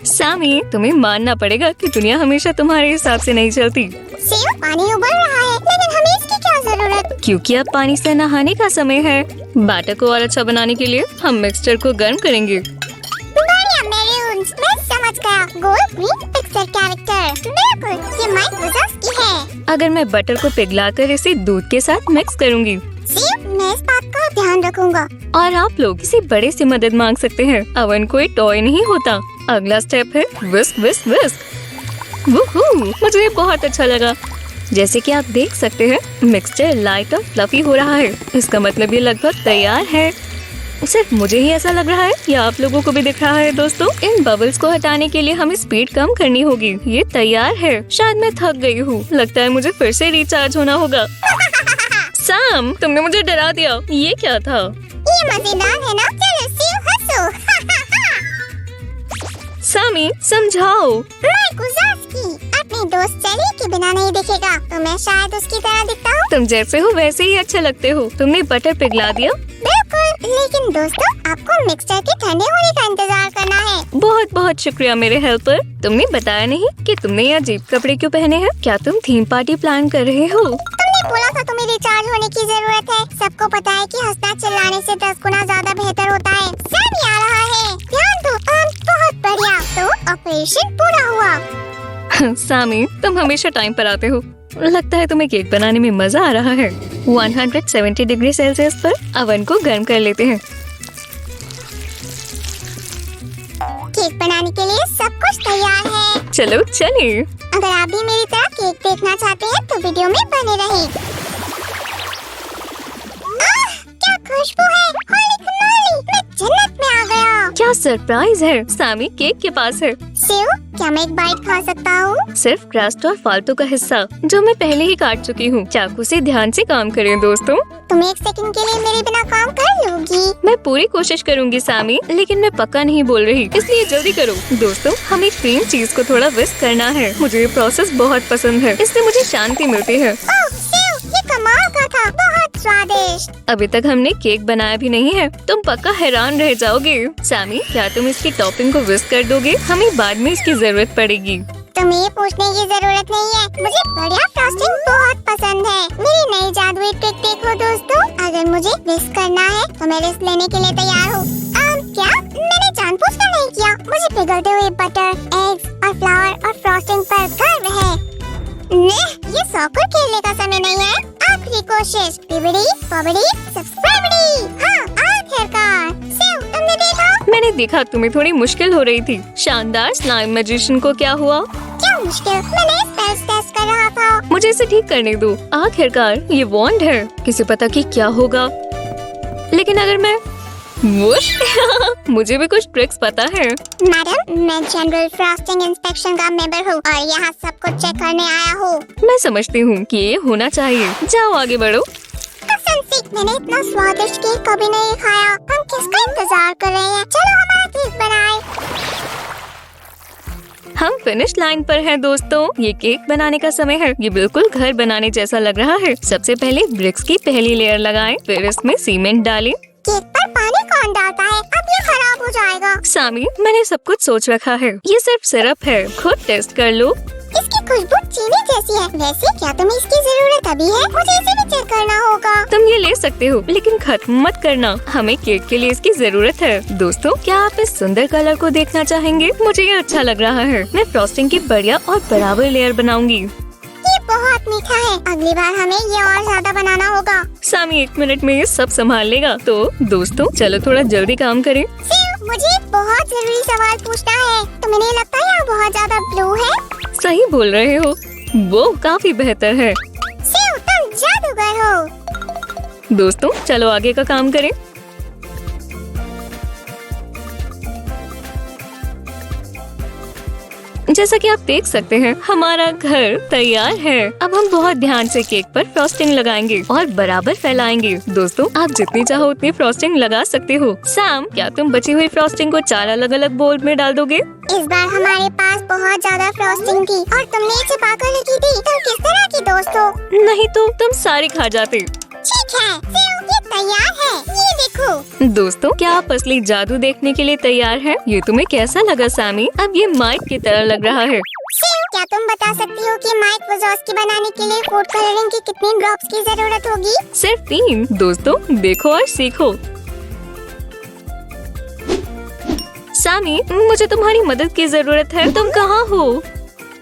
सामी, तुम्हें मानना पड़ेगा कि दुनिया हमेशा तुम्हारे हिसाब से नहीं चलती। सेव, पानी उबल रहा है, लेकिन हमें इसकी क्या जरूरत? क्योंकि अब पानी से नहाने का समय है। बैटर को और अच्छा बनाने के लिए हम मिक्सचर को गर्म करेंगे। बढ़िया मेरून्स, मैं समझ गया। गोल्ड ग्रीन पिक्सर कैरेक्टर, बिल्कुल ये माइक वज़ास्की है। अगर मैं बटर को पिघलाकर इसे दूध के साथ मिक्स करूंगी। सेव, मैं इस बात का ध्यान रखूंगा। और आप लोग किसी बड़े से मदद मांग सकते हैं। अवन कोई टॉय नहीं होता। अगला स्टेप है विस्क विस्क विस्क। वूहू, मुझे ये बहुत अच्छा लगा। जैसे कि आप देख सकते हैं, मिक्सचर लाइट और फ्लफी हो रहा है। इसका मतलब ये लगभग तैयार है। सिर्फ मुझे ही ऐसा लग रहा है या आप लोगों को भी दिख रहा है? दोस्तों, इन बबल्स को हटाने के लिए हमें स्पीड कम करनी होगी। ये तैयार है। शायद मैं थक गई हूँ। लगता है मुझे फिर से रिचार्ज होना होगा। सैम, तुमने मुझे डरा दिया। ये क्या था? ये मजेदार है ना? चलो सेव हंसो। सामी, समझाओ। माइक वज़ास्की अपने दोस्त सेली के बिना नहीं दिखेगा, तो मैं शायद उसकी तरह दिखता हूँ। तुम जैसे हो वैसे ही अच्छे लगते हो। तुमने बटर पिघला दिया। बिल्कुल, लेकिन दोस्तों आपको मिक्सचर के ठंडे होने का इंतजार करना है। बहुत बहुत शुक्रिया मेरे हेल्पर। तुमने बताया नहीं कि तुमने ये अजीब कपड़े क्यों पहने हैं। क्या तुम थीम पार्टी प्लान कर रहे हो? तुमने बोला था तुम्हें रिचार्ज होने की जरूरत है। सबको पता है कि हंसना चिल्लाने से 10 गुना ज्यादा बेहतर होता है। सैमी आ रहा है, ध्यान दो। बहुत बढ़िया, तो ऑपरेशन पूरा हुआ। सामी, तुम हमेशा टाइम पर आते हो। लगता है तुम्हें केक बनाने में मजा आ रहा है। 170 डिग्री सेल्सियस पर अवन को गर्म कर लेते हैं। केक बनाने के लिए सब कुछ तैयार है। चलो चलिए। अगर आप भी मेरी तरह केक देखना चाहते हैं तो वीडियो में बने रहें। क्या खुशबू है! होली कनोली, मैं जन्नत में आ गया। क्या सरप्राइज है! सामी केक के पास है। सेव, क्या मैं एक बाइट खा सकता हूँ? सिर्फ क्रस्ट और फालतू का हिस्सा, जो मैं पहले ही काट चुकी हूँ। चाकू से ध्यान से काम करें दोस्तों। तुम एक सेकंड के लिए मेरे बिना काम कर लोगी? मैं पूरी कोशिश करूंगी सामी, लेकिन मैं पक्का नहीं बोल रही, इसलिए जल्दी करो। दोस्तों, हमें क्रीम चीज को थोड़ा विस्क करना है। मुझे ये प्रोसेस बहुत पसंद है। इससे मुझे शांति मिलती है। ओह सेव, ये कमाल का था, बहुत स्वादिष्ट। अभी तक हमने केक बनाया भी नहीं है। तुम पक्का हैरान रह जाओगे। सामी, क्या तुम इसकी टॉपिंग को विस्क कर दोगे? हमें बाद में इसकी जरूरत पड़ेगी। तुम्हें ये पूछने की जरूरत नहीं है। मुझे बढ़िया फ्रॉस्टिंग बहुत पसंद है। मेरी नई जादुई ट्रिक देखो दोस्तों। अगर मुझे विस्क करना है तो मैं रिस्क लेने के लिए तैयार हूँ। क्या मैंने जानबूझकर नहीं किया। मुझे पिघलते हुए बटर, एग्स और फ्लावर और फ्रॉस्टिंग पर गर्व है। ये सॉकर खेलने का समय नहीं है। आखिरी कोशिश। बिबड़ी बबड़ी सब्सक्राइबड़ी। हाँ, आखिरकार। सेव, तुमने देखा? मैंने देखा, तुम्हें थोड़ी मुश्किल हो रही थी। शानदार स्लाइम मैजिशियन को क्या हुआ? क्या मुश्किल? मैंने स्पेल्स टेस्ट कर रहा था। मुझे इसे ठीक करने दो। आखिरकार ये वॉन्ड है। किसे पता कि क्या होगा। लेकिन अगर मैं वुश मुझे भी कुछ ट्रिक्स पता है। मैडम, मैं जनरल फ्रॉस्टिंग इंस्पेक्शन का मेंबर हूँ और यहाँ सब कुछ चेक करने आया हूँ। मैं समझती हूँ कि ये होना चाहिए। जाओ आगे बढ़ो। कसम से मैंने इतना स्वादिष्ट केक कभी नहीं खाया। हम किसका इंतजार कर रहे हैं? चलो हमारा केक बनाएं। हम फिनिश लाइन पर हैं दोस्तों। ये केक बनाने का समय है। ये बिल्कुल घर बनाने जैसा लग रहा है। सबसे पहले ब्रिक्स की पहली लेयर लगाएं, फिर इसमें सीमेंट डालें। केक पर पानी कौन डालता है? अब ये खराब हो जाएगा। सामी, मैंने सब कुछ सोच रखा है। ये सिर्फ सिरप है, खुद टेस्ट कर लो। इसकी खुशबू चीनी जैसी है। वैसे क्या तुम्हें इसकी जरूरत अभी है? मुझे इसे भी चेक करना होगा। तुम ये ले सकते हो, लेकिन खत्म मत करना। हमें केक के लिए इसकी जरूरत है। दोस्तों, क्या आप इस सुंदर कलर को देखना चाहेंगे? मुझे ये अच्छा लग रहा है। मैं फ्रॉस्टिंग की बढ़िया और बराबर लेयर बनाऊंगी। ये बहुत मीठा है। अगली बार हमें ये और ज्यादा बनाना होगा। सामी 1 मिनट में ये सब संभाल लेगा। तो दोस्तों, चलो थोड़ा जल्दी काम करें। मुझे एक बहुत जरूरी सवाल पूछना है। तुम्हें नहीं लगता यहाँ बहुत ज्यादा ब्लू है? सही बोल रहे हो, वो काफी बेहतर है। तुम जादूगर हो। दोस्तों, चलो आगे का काम करें। जैसा कि आप देख सकते हैं हमारा घर तैयार है। अब हम बहुत ध्यान से केक पर फ्रॉस्टिंग लगाएंगे और बराबर फैलाएंगे। दोस्तों आप जितनी चाहो उतनी फ्रॉस्टिंग लगा सकते हो। सैम, क्या तुम बची हुई फ्रॉस्टिंग को 4 अलग-अलग बोल में डाल दोगे? इस बार हमारे पास बहुत ज्यादा फ्रॉस्टिंग थी और तुमने इसे पाकर लिखी थी। तुम किस तरह की दोस्त हो? नहीं तो तुम सारी खा जाते। ठीक है, सेव ये तैयार है, ये देखो। दोस्तों क्या आप असली जादू देखने के लिए तैयार हैं? ये तुम्हें कैसा लगा सैमी? अब ये माइक की तरह लग रहा है। सेव, क्या तुम बता सकती हो कि माइक वज़ोज़की बनाने के लिए फूड कलरिंग की कितनी ड्रॉप्स की जरूरत होगी? सिर्फ 3। दोस्तों देखो और सीखो। सैमी, मुझे तुम्हारी मदद की जरूरत है। तुम कहाँ हो?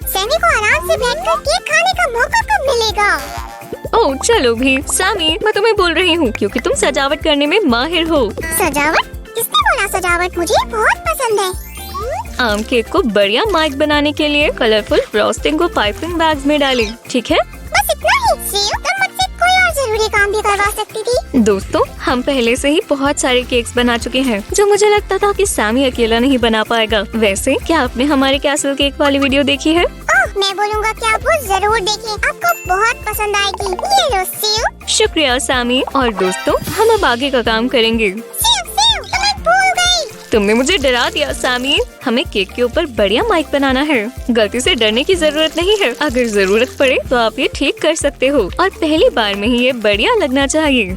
सैमी को आराम से बैठकर केक खाने का मौका कब मिलेगा? ओह चलो भी। सैमी, मैं तुम्हें बोल रही हूँ क्योंकि तुम सजावट करने में माहिर हो। सजावट? किसने बोला सजावट? मुझे बहुत पसंद है। आम केक को बढ़िया माइक बनाने के लिए कलरफुल फ्रॉस्टिंग को पाइपिंग बैग्स में डालें। ठीक है? बस इतना ही। सेव, तुम मुझसे कोई और जरूरी काम भी करवा सकती थी। दोस्तों हम पहले से ही बहुत सारे केक्स बना चुके हैं जो मुझे लगता था कि सैमी अकेला नहीं बना पाएगा। वैसे क्या आपने हमारे कैसल केक वाली वीडियो देखी है? मैं बोलूँगा कि आप वो जरूर देखें, आपको बहुत पसंद आएगी। ये लो सेव। शुक्रिया सैमी। और दोस्तों हम अब आगे का काम करेंगे। सेव, सेव, तुम्हें भूल गई। तुमने मुझे डरा दिया सैमी। हमें केक के ऊपर बढ़िया माइक बनाना है। गलती से डरने की जरूरत नहीं है। अगर जरूरत पड़े तो आप ये ठीक कर सकते हो और पहली बार में ही ये बढ़िया लगना चाहिए।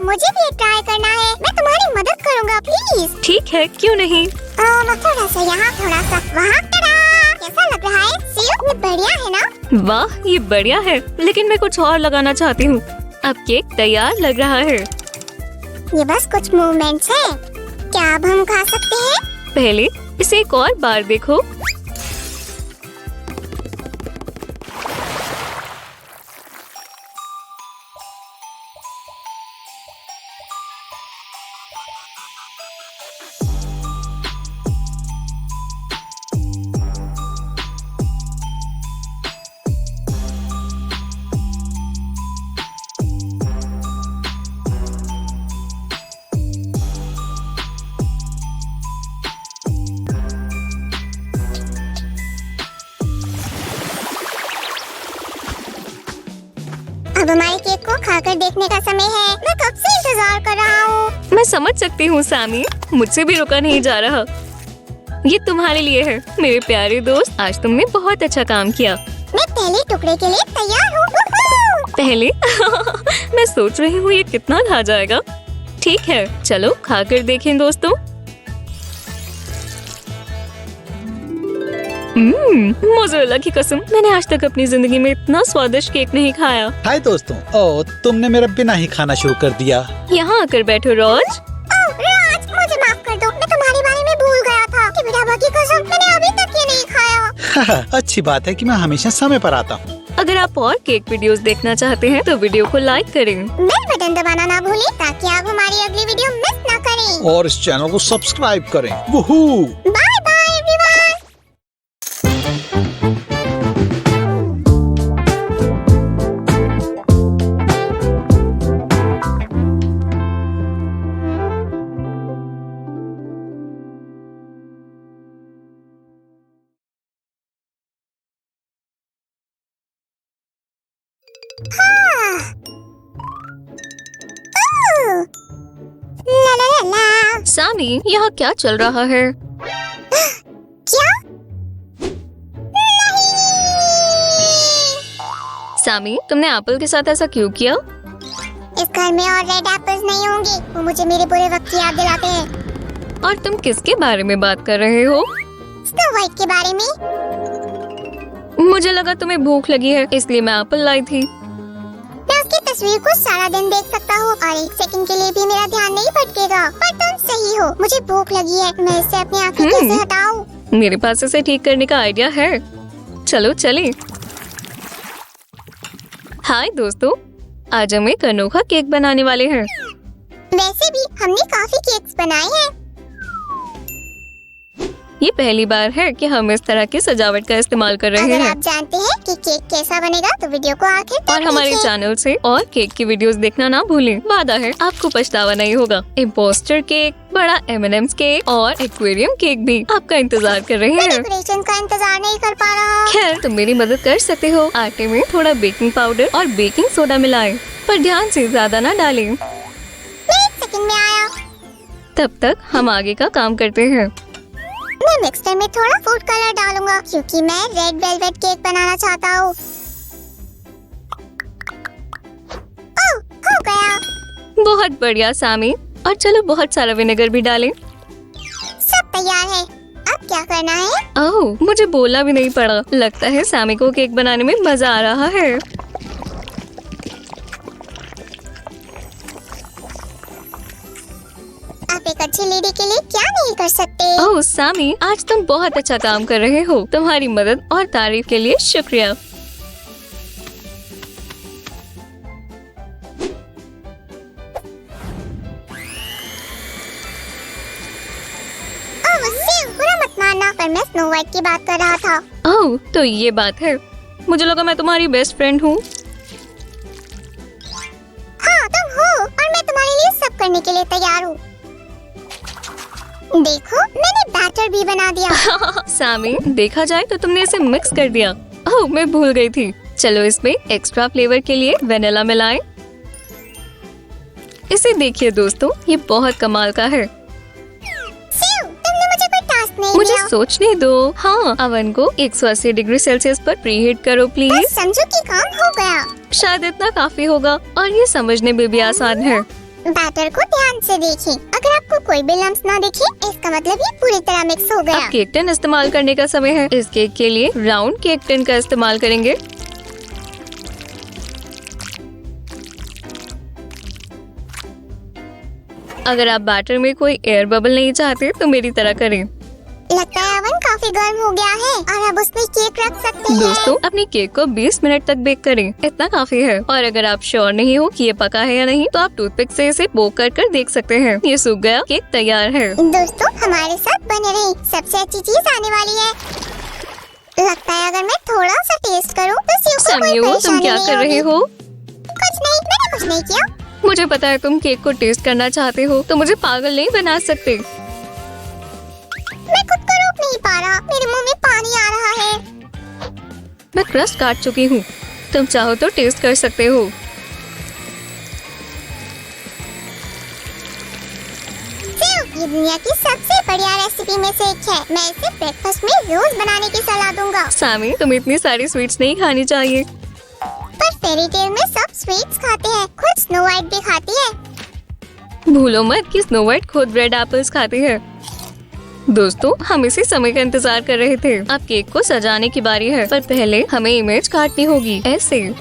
मुझे भी ट्राई करना है। मैं तुम्हारी मदद करूँगा, प्लीज। ठीक है, क्यों नहीं। थोड़ा सा यहाँ, थोड़ा सा वहाँ। कैसा लग रहा है सेव? ये बढ़िया है ना? वाह ये बढ़िया है, लेकिन मैं कुछ और लगाना चाहती हूँ। अब केक तैयार लग रहा है। ये बस कुछ मूवमेंट्स है। क्या अब हम खा सकते हैं? पहले इसे एक और बार देखो। अब हमारे केक को खाकर देखने का समय है। मैं कब से इंतजार कर रहा हूँ। मैं समझ सकती हूँ सैमी, मुझसे भी रुका नहीं जा रहा। ये तुम्हारे लिए है मेरे प्यारे दोस्त। आज तुमने बहुत अच्छा काम किया। मैं पहले टुकड़े के लिए तैयार हूँ। पहले मैं सोच रही हूँ ये कितना खा जाएगा। ठीक है चलो खाकर देखें दोस्तों। मोज़रेला की कसम, मैंने आज तक अपनी जिंदगी में इतना स्वादिष्ट केक नहीं खाया। हाय दोस्तों, ओ तुमने मेरा बिना ही खाना शुरू कर दिया। यहाँ आकर बैठो रोज। राज, मुझे माफ कर दो। मैं तुम्हारे बारे में भूल गया था कि बुढ़ापा की कसम, मैंने अभी तक ये नहीं खाया। अच्छी बात है कि मैं हमेशा समय पर आता हूँ। अगर आप और केक वीडियोस देखना चाहते हैं तो वीडियो को लाइक करें। बेल बटन दबाना ना भूलें ताकि आप हमारी अगली वीडियो मिस ना करें। और इस चैनल को सब्सक्राइब करें। वूहू। Bye bye everyone. ला ला ला ला। सामी यहाँ क्या चल रहा है? क्या? सामी तुमने एप्पल के साथ ऐसा क्यों किया? इस घर में और रेड एप्पल्स नहीं होंगे। वो मुझे मेरे बुरे वक्त की याद दिलाते हैं। और तुम किसके बारे में बात कर रहे हो? स्नो व्हाइट के बारे में। मुझे लगा तुम्हें भूख लगी है इसलिए मैं एप्पल लाई थी। मैं उसकी तस्वीर को सारा दिन देख सकता हूँ और एक सेकंड के लिए भी मेरा ध्यान नहीं भटकेगा। पर तुम सही हो, मुझे भूख लगी है। मैं इससे अपनी आंखें कैसे हटाऊं? मेरे पास इसे ठीक करने का आइडिया है। चलो चलें। हाय दोस्तों, आज हम एक अनोखा केक बनाने वाले हैं। वैसे भी हमने काफी केक्स बनाए हैं। ये पहली बार है कि हम इस तरह की सजावट का इस्तेमाल कर रहे अगर हैं। आप जानते हैं कि केक कैसा बनेगा तो वीडियो को आखिर तक और हमारे देखिए। चैनल से और केक की वीडियोस देखना ना भूलें। वादा है आपको पछतावा नहीं होगा। इम्पोस्टर केक, बड़ा M&M's केक और एक्वेरियम केक भी आपका इंतजार कर रहे हैं। डेकोरेशन का इंतजार नहीं कर पा रहा। खैर, तुम मेरी मदद कर सकते हो। आटे में थोड़ा बेकिंग पाउडर और बेकिंग सोडा मिलाएं, पर ध्यान से ज्यादा ना डालें। मैं 1 सेकंड में आया। तब तक हम आगे का काम करते हैं। मैं मिक्सर में थोड़ा फूड कलर डालूंगा क्योंकि मैं रेड वेलवेट केक बनाना चाहता हूँ। ओह, हो गया। बहुत बढ़िया सामी। और चलो बहुत सारा विनेगर भी डालें। सब तैयार है। अब क्या करना है? ओह, मुझे बोलना भी नहीं पड़ा। लगता है सामी को केक बनाने में मजा आ रहा है। आप एक अच्छी लेडी के लिए क्या नहीं कर सकते। ओह सामी, आज तुम बहुत अच्छा काम कर रहे हो। तुम्हारी मदद और तारीफ के लिए शुक्रिया। ओह सिव, बुरा मत मानना, पर मैं स्नो व्हाइट की बात कर रहा था। ओह, तो ये बात है। मुझे लगा मैं तुम्हारी बेस्ट फ्रेंड हूँ। हाँ तुम हो, और मैं तुम्हारे लिए सब करने के लिए तैयार हूँ। देखो, मैंने बैटर भी बना दिया। सामी, देखा जाए तो तुमने इसे मिक्स कर दिया। ओह, मैं भूल गई थी। चलो इसमें एक्स्ट्रा फ्लेवर के लिए वेनिला मिलाएं। इसे देखिए दोस्तों, ये बहुत कमाल का है। सिव, तुमने मुझे कोई टास्क नहीं मुझे दिया। सोचने दो। हाँ, अवन को 180 डिग्री सेल्सियस पर प्रीहीट करो प्लीज। बस समझो कि काम हो गया। शायद इतना काफी होगा और ये समझने में भी आसान है। बैटर को ध्यान से देखें। अगर आपको कोई भी लम्स ना दिखे, इसका मतलब ये पूरी तरह मिक्स हो गया। अब केक टिन इस्तेमाल करने का समय है। इस केक के लिए राउंड केक टिन का इस्तेमाल करेंगे। अगर आप बैटर में कोई एयर बबल नहीं चाहते तो मेरी तरह करें। लगता है अवन काफी गर्म हो गया है और अब उसमें केक रख सकते हैं। दोस्तों, अपने केक को 20 मिनट तक बेक करें। इतना काफी है। और अगर आप श्योर नहीं हो कि ये पका है या नहीं, तो आप टूथपिक से इसे पोक कर देख सकते हैं। ये सूख गया, केक तैयार है। दोस्तों, हमारे साथ बने रहें, सबसे अच्छी चीज आने वाली है। लगता है अगर मैं थोड़ा सा टेस्ट करूं तो सिव को कोई समियो, तुम परेशानी क्या नहीं कर रहे होगी। हो? कुछ नहीं, मैंने कुछ नहीं किया। मुझे पता है तुम केक को टेस्ट करना चाहते हो, तो मुझे पागल नहीं बना सकते। मैं खुद को रोक नहीं पा रहा, मेरे मुंह में पानी आ रहा है। मैं क्रस्ट काट चुकी हूँ। तुम चाहो तो टेस्ट कर सकते हो। सिव, ये दुनिया की सबसे बढ़िया रेसिपी में से एक है। मैं इसे ब्रेकफास्ट में रोज बनाने की सलाह दूंगा। सामी, तुम इतनी सारी स्वीट्स नहीं खानी चाहिए। पर फेरी टेल में सब स्वीट्स खाते हैं, खुद स्नो व्हाइट भी खाती है। भूलो मत कि स्नो व्हाइट खुद रेड एप्पल्स खाती है। दोस्तों, हम इसी समय का इंतजार कर रहे थे। अब केक को सजाने की बारी है, पर पहले हमें इमेज काटनी होगी। ऐसे सिव,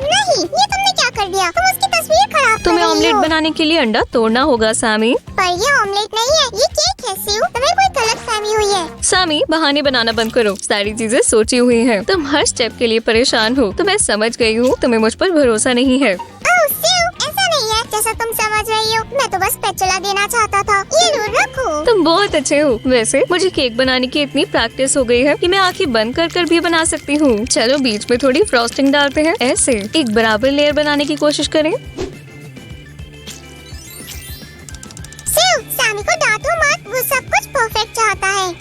नहीं, ये तुमने क्या कर दिया? तुम उसकी तस्वीर खराब कर तुम्हें रही ऑमलेट हो। बनाने के लिए अंडा तोड़ना होगा सामी। पर ये ऑमलेट नहीं है, ये केक है सिव। तुम्हें कोई गलतफहमी हुई है। सामी, बहाने बनाना बंद करो। सारी चीजें सोची हुई हैं। तुम हर स्टेप के लिए परेशान हो, तो मैं समझ गई हूँ तुम्हें मुझ पर भरोसा नहीं है। ओह सिव, ऐसा नहीं है जैसा तुम समझ रही हो। मैं तो बस स्पैचुला देना चाहता था। ये लो, रखो। तुम बहुत अच्छे हो। वैसे मुझे केक बनाने की इतनी प्रैक्टिस हो गई है कि मैं आंखें बंद कर भी बना सकती हूँ। चलो बीच में थोड़ी फ्रॉस्टिंग डालते हैं। ऐसे एक बराबर लेयर बनाने की कोशिश करें। सिव, सामी को डांटो मत, वो सब कुछ परफेक्ट चाहता है।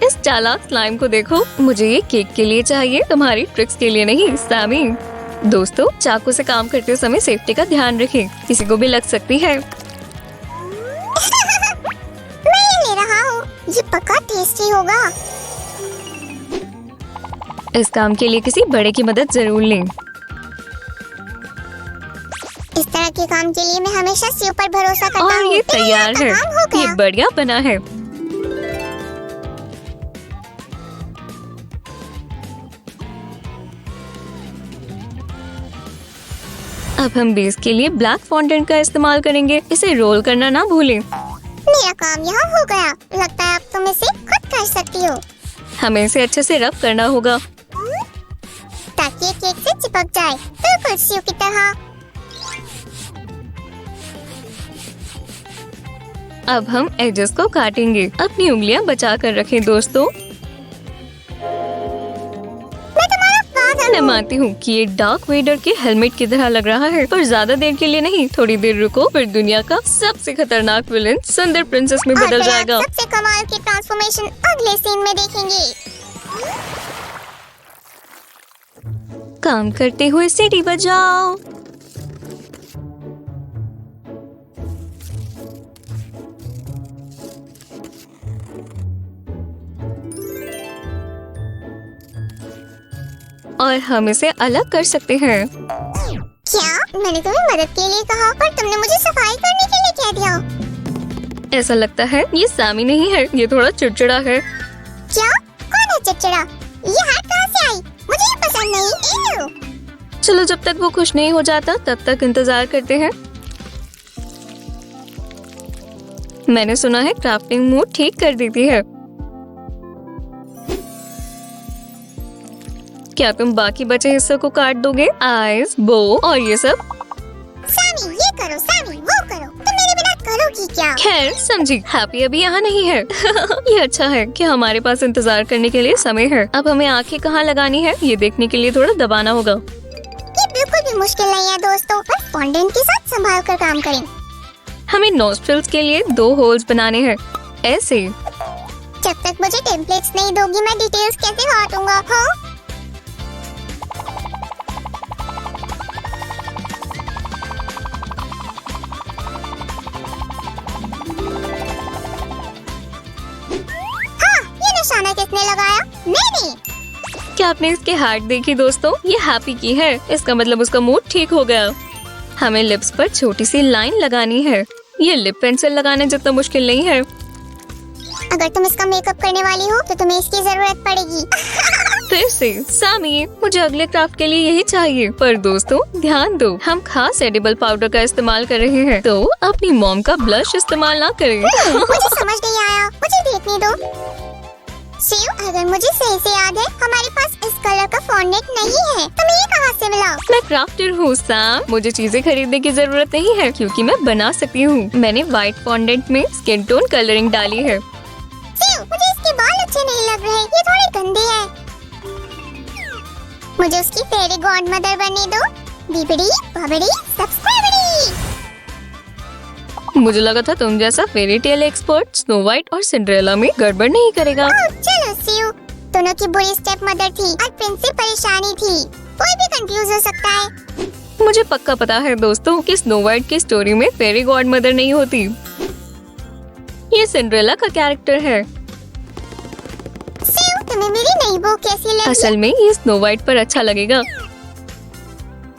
इस चालाक स्लाइम को देखो। मुझे ये केक के लिए चाहिए, तुम्हारी ट्रिक्स के लिए नहीं सामी। दोस्तों, चाकू से काम करते समय सेफ्टी का ध्यान रखें, किसी को भी लग सकती है। मैं ये ले रहा हूँ, ये पक्का टेस्टी होगा। इस काम के लिए किसी बड़े की मदद जरूर लें। इस तरह के काम के लिए मैं हमेशा सिव पर भरोसा करता और हूँ। ये मेरे तैयार हाथ है। का काम हो ये गया। बढ़िया बना है। अब हम बेस के लिए ब्लैक फॉन्टेंट का इस्तेमाल करेंगे। इसे रोल करना ना भूलें। मेरा काम यहाँ हो गया। लगता है अब तुम इसे खुद कर सकती हो, हमें इसे अच्छे से रब करना होगा। ताकि ये केक से चिपक जाए, बिल्कुल सिव की तरह। अब हम एजेस को काटेंगे। अपनी उंगलियां बचा कर रखें दोस्तों। मैं मानती हूँ कि ये डार्क वेडर के हेलमेट की तरह लग रहा है, पर ज्यादा देर के लिए नहीं, थोड़ी देर रुको, फिर दुनिया का सबसे खतरनाक विलेन सुंदर प्रिंसेस में बदल जाएगा। सबसे कमाल की ट्रांसफॉर्मेशन अगले सीन में देखेंगे। काम करते हुए सीटी बजाओ। और हम इसे अलग कर सकते हैं। क्या मैंने तुम्हें मदद के लिए कहा, पर तुमने मुझे सफाई करने के लिए कह दिया? ऐसा लगता है ये सामी नहीं है, ये थोड़ा चिड़चिड़ा है। क्या? कौन है चिड़चिड़ा? ये हाथ कहाँ से आई? मुझे ये पसंद नहीं। Ew! चलो जब तक वो खुश नहीं हो जाता तब तक इंतजार करते हैं। मैंने सुना है क्राफ्टिंग मूड ठीक कर देती है। क्या तुम बाकी बचे हिस्सों को काट दोगे? आइस, बो और ये सब। सामी ये करो, सामी वो करो, तुम मेरे बिना करोगी क्या? खैर समझी, हैप्पी अभी यहाँ नहीं है। ये अच्छा है कि हमारे पास इंतजार करने के लिए समय है। अब हमें आंखें कहाँ लगानी है ये देखने के लिए थोड़ा दबाना होगा। ये बिल्कुल भी मुश्किल नहीं है दोस्तों, बस फॉन्डेंट के साथ संभाल कर काम करें। हमें नोस्ट्रिल्स के लिए 2 होल्स बनाने हैं, ऐसे। जब तक मुझे टेम्पलेट्स नहीं दोगी मैं डिटेल्स कैसे बांटूंगा? हाँ? निशाना किसने लगाया? मैंने। क्या आपने इसके हार्ट देखी दोस्तों? ये हैप्पी की है, इसका मतलब उसका मूड ठीक हो गया। हमें लिप्स पर छोटी सी लाइन लगानी है। ये लिप पेंसिल लगाने जितना मुश्किल नहीं है। अगर तुम इसका मेकअप करने वाली हो तो तुम्हें इसकी जरूरत पड़ेगी। फिर से सामी, मुझे अगले क्राफ्ट के लिए यही चाहिए। पर दोस्तों ध्यान दो, हम खास एडिबल पाउडर का इस्तेमाल कर रहे हैं, तो अपनी मॉम का ब्लश इस्तेमाल ना करें। मुझे समझ नहीं आया, मुझे देखने दो। शिव, अगर मुझे सही से याद है हमारे पास इस कलर का फॉन्डेंट नहीं है। तुम्हें ये कहाँ से मिला? मैं क्राफ्टर हूँ सैम, मुझे चीजें खरीदने की जरूरत नहीं है क्योंकि मैं बना सकती हूँ। मैंने व्हाइट फॉन्डेंट में स्किन टोन कलरिंग डाली है। शिव, मुझे इसके बाल अच्छे नहीं लग रहे, ये थोड़े गंदे हैं। मुझे उसकी फेरी गॉड मदर बनने दो। बिबड़ी बबड़ी सब्सक्राइबड़ी। मुझे लगा था तुम जैसा fairy tale expert snow white और सिंड्रेला में गड़बड़ नहीं करेगा। चलो शिव, दोनों की बुरी स्टेप मदर थी और प्रिंस से परेशानी थी, कोई भी कंफ्यूज हो सकता है। मुझे पक्का पता है दोस्तों कि स्नो व्हाइट की स्टोरी में फेरी गॉड मदर नहीं होती। ये सिंड्रेला का कैरेक्टर है। शिव, तुम्हें मेरी नई बहू कैसी लगी? असल में ये स्नो व्हाइट पर अच्छा लगेगा।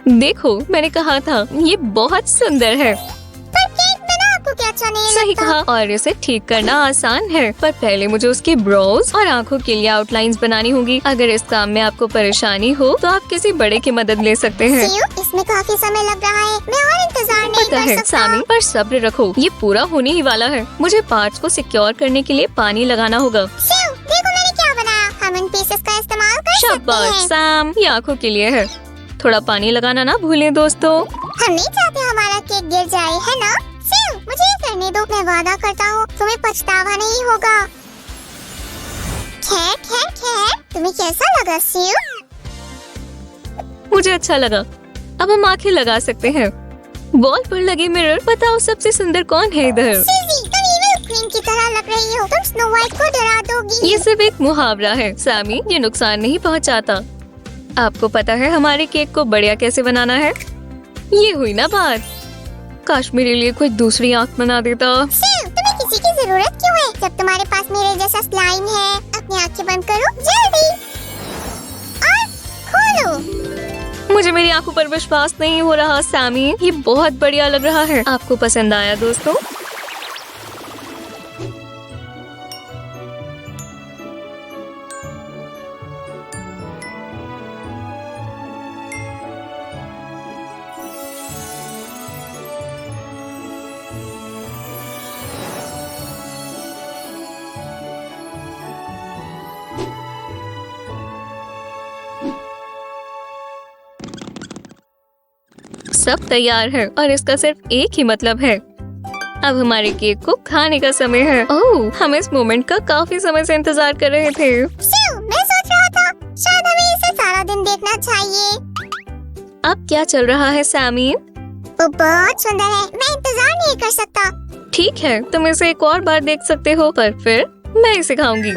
देखो मैंने कहा था ये बहुत सुंदर है। पर केक बना आपको क्या अच्छा नहीं सही लगता? कहा, और इसे ठीक करना आसान है, पर पहले मुझे उसकी ब्रोज और आंखों के लिए आउटलाइंस बनानी होगी। अगर इस काम में आपको परेशानी हो तो आप किसी बड़े की मदद ले सकते हैं। शिव, इसमें काफी समय लग रहा है, मैं और इंतजार नहीं पता कर है सकता। सामी, पर सब्र रखो, ये पूरा होने ही वाला है। मुझे पार्ट्स को सिक्योर करने के लिए पानी लगाना होगा। शिव, देखो मैंने क्या बनाया, हम इन पीसेस का इस्तेमाल कर सकते शाबाश हैं। सैम, ये आंखों के लिए है। थोड़ा पानी लगाना ना भूलें दोस्तों। हम नहीं चाहते हमारा केक गिर जाए, है ना? शिव, मुझे ये करने दो, मैं वादा करता हूँ तुम्हें पछतावा नहीं होगा। खैर खैर खैर, तुम्हें कैसा लगा शिव? मुझे अच्छा लगा। अब हम आंखें लगा सकते हैं। वॉल पर लगे मिरर, बताओ सबसे सुंदर कौन है इधर? सिजी, तुम इविल क्वीन की तरह लग रही हो, तुम स्नो व्हाइट को डरा दोगी। ये सिर्फ एक मुहावरा है सामी, ये नुकसान नहीं पहुंचाता। आपको पता है हमारे केक को बढ़िया कैसे बनाना है? ये हुई ना बात। काश मेरे लिए कोई दूसरी आंख बना देता। शिव, तुम्हें किसी की जरूरत क्यों है जब तुम्हारे पास मेरे जैसा स्लाइम है? अपनी आंखें बंद करो जल्दी और खोलो। मुझे मेरी आंखों पर विश्वास नहीं हो रहा सामी, ये बहुत बढ़िया लग रहा है। आपको पसंद आया दोस्तों? सब तैयार है और इसका सिर्फ एक ही मतलब है, अब हमारे केक को खाने का समय है। ओह, हम इस मोमेंट का काफी समय से इंतजार कर रहे थे। मैं सोच रहा था शायद हमें इसे सारा दिन देखना चाहिए। अब क्या चल रहा है सैमी? वो बहुत सुंदर है, मैं इंतजार नहीं कर सकता। ठीक है, तुम इसे एक और बार देख सकते हो, पर फिर मैं इसे खाऊंगी।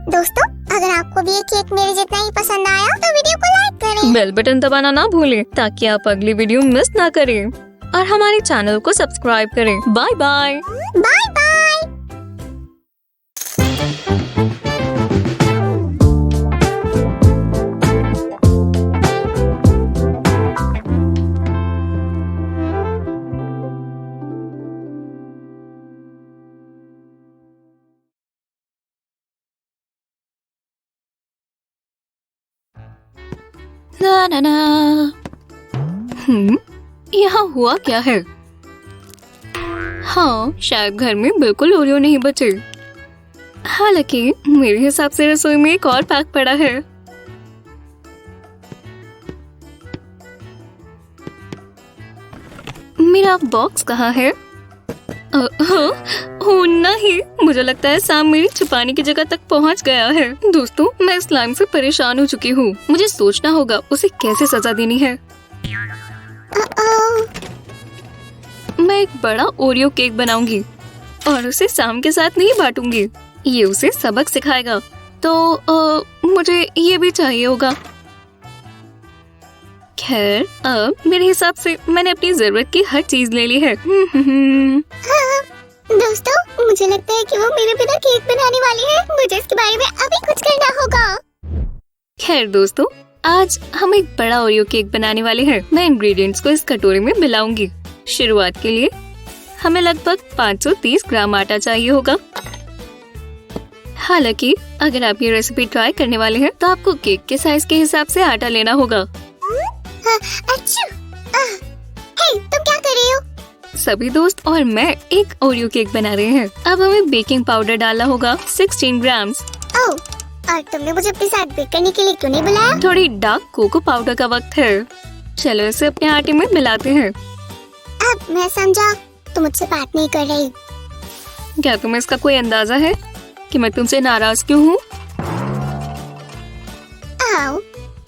दोस्तों, अगर आपको भी ये केक मेरे जितना ही पसंद आया तो वीडियो को लाइक करें। बेल बटन दबाना ना भूलें ताकि आप अगली वीडियो मिस ना करें और हमारे चैनल को सब्सक्राइब करें। Bye bye. Bye bye. ना ना ना। यहाँ हुआ क्या है? हाँ, शायद घर में बिल्कुल ओरियो नहीं बचे। हालांकि मेरे हिसाब से रसोई में एक और पैक पड़ा है। मेरा बॉक्स कहाँ है? हो नहीं, मुझे लगता है सैम मेरी छुपाने की जगह तक पहुंच गया है। दोस्तों, मैं स्लाइम से परेशान हो चुकी हूँ। मुझे सोचना होगा उसे कैसे सजा देनी है। मैं एक बड़ा ओरियो केक बनाऊंगी और उसे सैम के साथ नहीं बांटूंगी। ये उसे सबक सिखाएगा। तो मुझे ये भी चाहिए होगा। खैर, अब मेरे हिसाब से मैंने अपनी जरूरत की हर चीज ले ली है। दोस्तों, मुझे लगता है कि वो मेरे बिना केक बनाने वाली है। मुझे इसके बारे में अभी कुछ करना होगा। खैर दोस्तों, आज हम एक बड़ा ओरियो केक बनाने वाले हैं। मैं इंग्रेडिएंट्स को इस कटोरे में मिलाऊंगी। शुरुआत के लिए हमें लगभग 530 ग्राम आटा चाहिए होगा। हालांकि अगर आप ये रेसिपी ट्राई करने वाले हैं तो आपको केक के साइज के हिसाब से आटा लेना होगा। अच्छा, हे, तुम क्या कर रही हो? सभी दोस्त और मैं एक ओरियो केक बना रहे हैं। अब हमें बेकिंग पाउडर डालना होगा 16 ग्राम्स। ओह, और तुमने मुझे अपने साथ बेक करने के लिए क्यों नहीं बुलाया? थोड़ी डार्क कोको पाउडर का वक्त है। चलो इसे अपने आटे में मिलाते हैं। अब मैं समझा, तुम मुझसे बात नहीं कर रही। क्या तुम्हें इसका कोई अंदाजा है कि मैं तुमसे नाराज क्यों हूँ? आओ,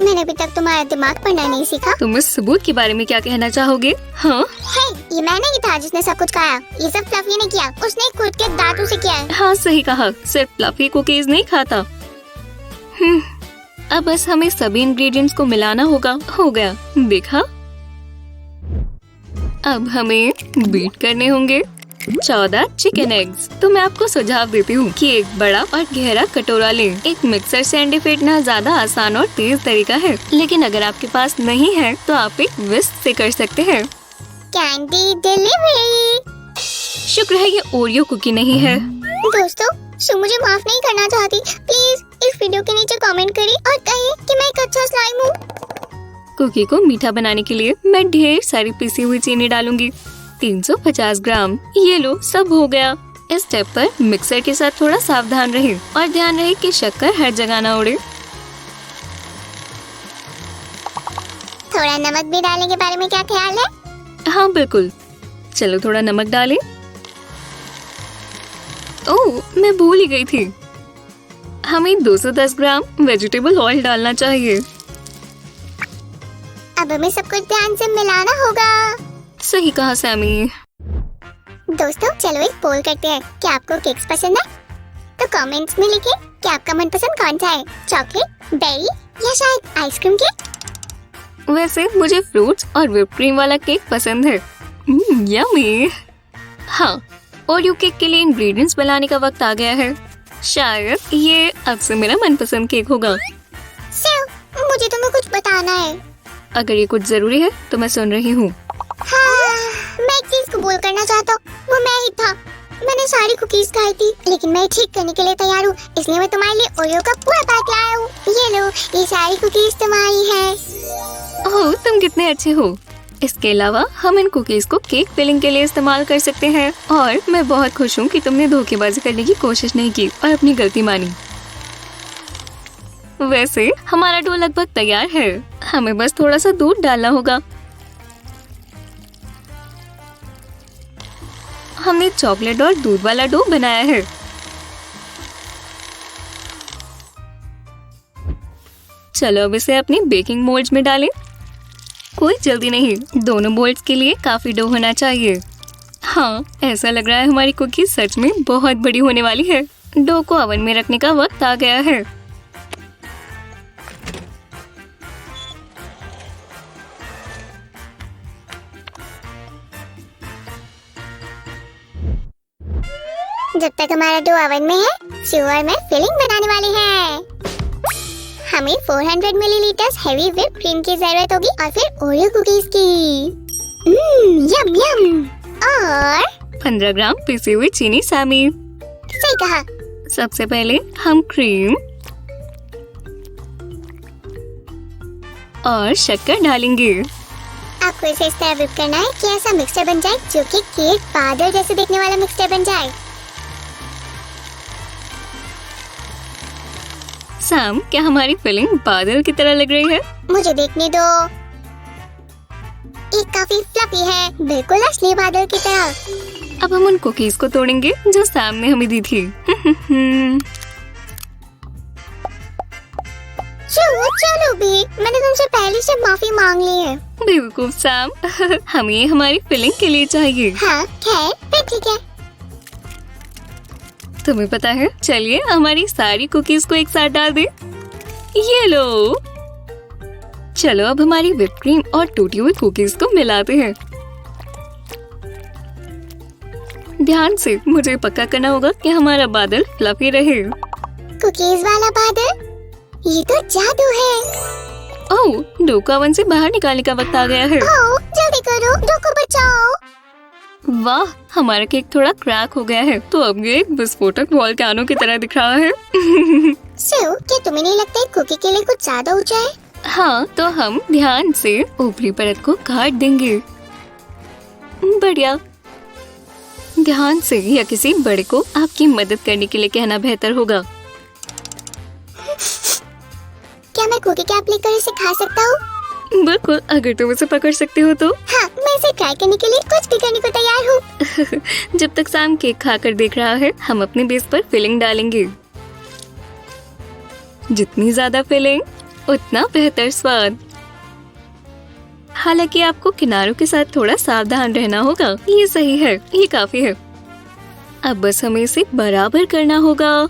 मैंने अभी तक तुम्हारा दिमाग पढ़ना नहीं सीखा। तुम इस सबूत के बारे में क्या कहना चाहोगे? हाँ, ये मैं नहीं था जिसने सब कुछ खाया। ये सब फ्लफी ने किया। उसने खुद के दांतों से किया है। हाँ सही कहा, सिर्फ फ्लफी कुकीज नहीं खाता। अब बस हमें सभी इंग्रेडिएंट्स को मिलाना होगा। हो गया, देखा? अब हमें बीट करने होंगे 14 चिकन एग्स। तो मैं आपको सुझाव देती हूँ कि एक बड़ा और गहरा कटोरा लें। एक मिक्सर से अंडे फेंटना ज्यादा आसान और तेज तरीका है, लेकिन अगर आपके पास नहीं है तो आप एक विस्क से कर सकते हैं। Candy delivery. शुक्र है ये ओरियो कुकी नहीं है। दोस्तों, शु मुझे माफ नहीं करना चाहती। प्लीज इस वीडियो के नीचे कमेंट करें और कहिए कि मैं एक अच्छा स्लाइम हूँ। कुकी को मीठा बनाने के लिए मैं ढेर सारी पिसी हुई चीनी डालूंगी। 350 ग्राम। ये लो, सब हो गया। इस स्टेप पर मिक्सर के साथ थोड़ा सावधान रहें और ध्यान रहे कि शक्कर हर जगह न उड़े। थोड़ा नमक भी डालने के बारे में क्या ख्याल है? हाँ बिल्कुल, चलो थोड़ा नमक डालें। ओह, मैं भूल ही गई थी। हमें 210 ग्राम वेजिटेबल ऑयल डालना चाहिए। अब हमें सब कुछ ध्यान से मिलाना होगा। सही कहा सैमी। दोस्तों, चलो एक पोल करते हैं। क्या आपको केक्स पसंद है? तो कमेंट्स में लिखें कि आपका मनपसंद कौन सा है, चॉकलेट, बेरी या शायद आइसक्रीम केक। वैसे मुझे फ्रूट्स और व्हिप क्रीम वाला केक पसंद है। यम्मी। हाँ, ओरियो केक के लिए इंग्रेडिएंट्स बनाने का वक्त आ गया है। शायद ये अब से मेरा मनपसंद केक होगा। मुझे तुम्हें कुछ बताना है। अगर ये कुछ जरूरी है तो मैं सुन रही हूँ। हाँ, मैं एक चीज कबूल करना चाहता हूँ। वो मैं ही था। मैंने सारी कुकीज खाई थी, लेकिन मैं ठीक करने के लिए तैयार हूँ। इसलिए मैं तुम्हारे लिए ओरियो का पूरा पैक लाया हूँ। ये लो, ये सारी कुकीज तुम्हारी हैं। ओह, तुम कितने अच्छे हो। इसके अलावा हम इन कुकीज को केक फिलिंग के लिए इस्तेमाल कर सकते हैं। और मैं बहुत खुश हूँ कि तुमने धोखेबाजी करने की कोशिश नहीं की और अपनी गलती मानी। वैसे हमारा डो लगभग तैयार है। हमें बस थोड़ा सा दूध डालना होगा। हमने चॉकलेट और दूध वाला डो बनाया है। चलो अब इसे अपनी बेकिंग मोल्ड्स में डालें। कोई जल्दी नहीं, दोनों मोल्ड्स के लिए काफी डो होना चाहिए। हाँ, ऐसा लग रहा है हमारी कुकी सच में बहुत बड़ी होने वाली है। डो को ओवन में रखने का वक्त आ गया है। जब तक हमारा डो ओवन में है, श्योर में फिलिंग बनाने वाली है। हमें 400 मिलीलीटर हैवी व्हिप क्रीम की जरूरत होगी और फिर ओरियो कुकीज की। यम यम। और 15 ग्राम पिसी हुई चीनी शामिल। सही कहा। सबसे पहले हम क्रीम और शक्कर डालेंगे। आपको इसे इस तरह व्हिप करना है कि ऐसा मिक्सचर बन जाए जो कि केक बादल जैसे दिखने वाला मिक्सचर बन जाए। सैम, क्या हमारी फिलिंग बादल की तरह लग रही है? मुझे देखने दो। ये काफी फ्लफी है, बिल्कुल असली बादल की तरह। अब हम उन कुकीज को तोड़ेंगे जो सैम ने हमें दी थी। चलो भी, मैंने तुमसे पहले से माफी मांग ली है। बेवकूफ सैम, हमें ये हमारी फिलिंग के लिए चाहिए। हाँ, खैर फिर ठीक है। तुम्हें पता है, चलिए हमारी सारी कुकीज को एक साथ डाल दे। ये लो। चलो अब हमारी व्हिप क्रीम और टूटी हुई कुकीज को मिलाते हैं। ध्यान से, मुझे पक्का करना होगा कि हमारा बादल फ्लफी रहे। कुकीज वाला बादल, ये तो जादू है। ओह, डो को ओवन से बाहर निकालने का वक्त आ गया है। ओह, जल्दी करो, डो को बचाओ। वाह, हमारा केक थोड़ा क्रैक हो गया है, तो अब ये एक विस्फोटक वोल्केनो की तरह दिख रहा है। सो, क्या तुम्हें नहीं लगता है कुकी के लिए कुछ ज्यादा ऊंचा है? हाँ, तो हम ध्यान से ऊपरी परत को काट देंगे। बढ़िया। ध्यान से, या किसी बड़े को आपकी मदद करने के लिए कहना बेहतर होगा। क्या मैं कुकी कैप लेकर इसे खा सकता हूँ? बिल्कुल, अगर तुम इसे पकड़ सकते हो तो। हाँ, मैं इसे ट्राई करने के लिए कुछ भी करने को तैयार हूँ। जब तक सैम केक खाकर देख रहा है, हम अपने बेस पर फिलिंग डालेंगे। जितनी ज्यादा फिलिंग, उतना बेहतर स्वाद। हालांकि आपको किनारों के साथ थोड़ा सावधान रहना होगा। ये सही है, ये काफी है। अब बस हमें इसे बराबर करना होगा।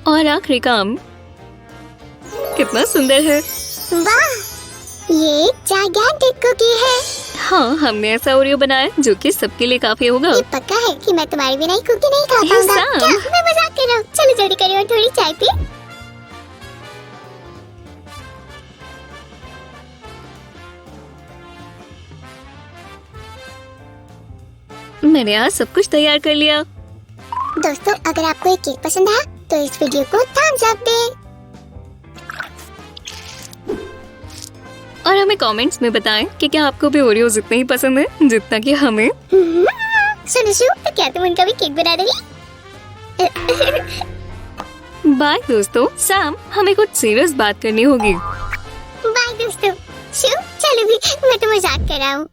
और आखिरी काम, कितना सुंदर है। वाह, ये जायंटिक कुकी है। हाँ, हमने ऐसा ओरियो बनाया जो कि सबके लिए काफी होगा। ये पक्का है कि मैं तुम्हारी बिना ही कुकी नहीं खा हे पाऊंगा। सैम। क्या मैं मजाक कर रहा हूँ? चलो जल्दी करिए और थोड़ी चाय पी। मैंने आज सब कुछ तैयार कर लिया। दोस्तों, अगर आपको ये केक पसंद आया तो इस वीडियो को थम्स अप दें और हमें कमेंट्स में बताएं कि क्या आपको भी ओरियोज इतने ही पसंद है जितना कि हमें। सुनो शू, तो क्या तुम उनका भी केक बना दोगी? बाय दोस्तों। सैम, हमें कुछ सीरियस बात करनी होगी। बाय दोस्तों। शू, चलो भी, मैं तो मजाक कर रहा हूँ।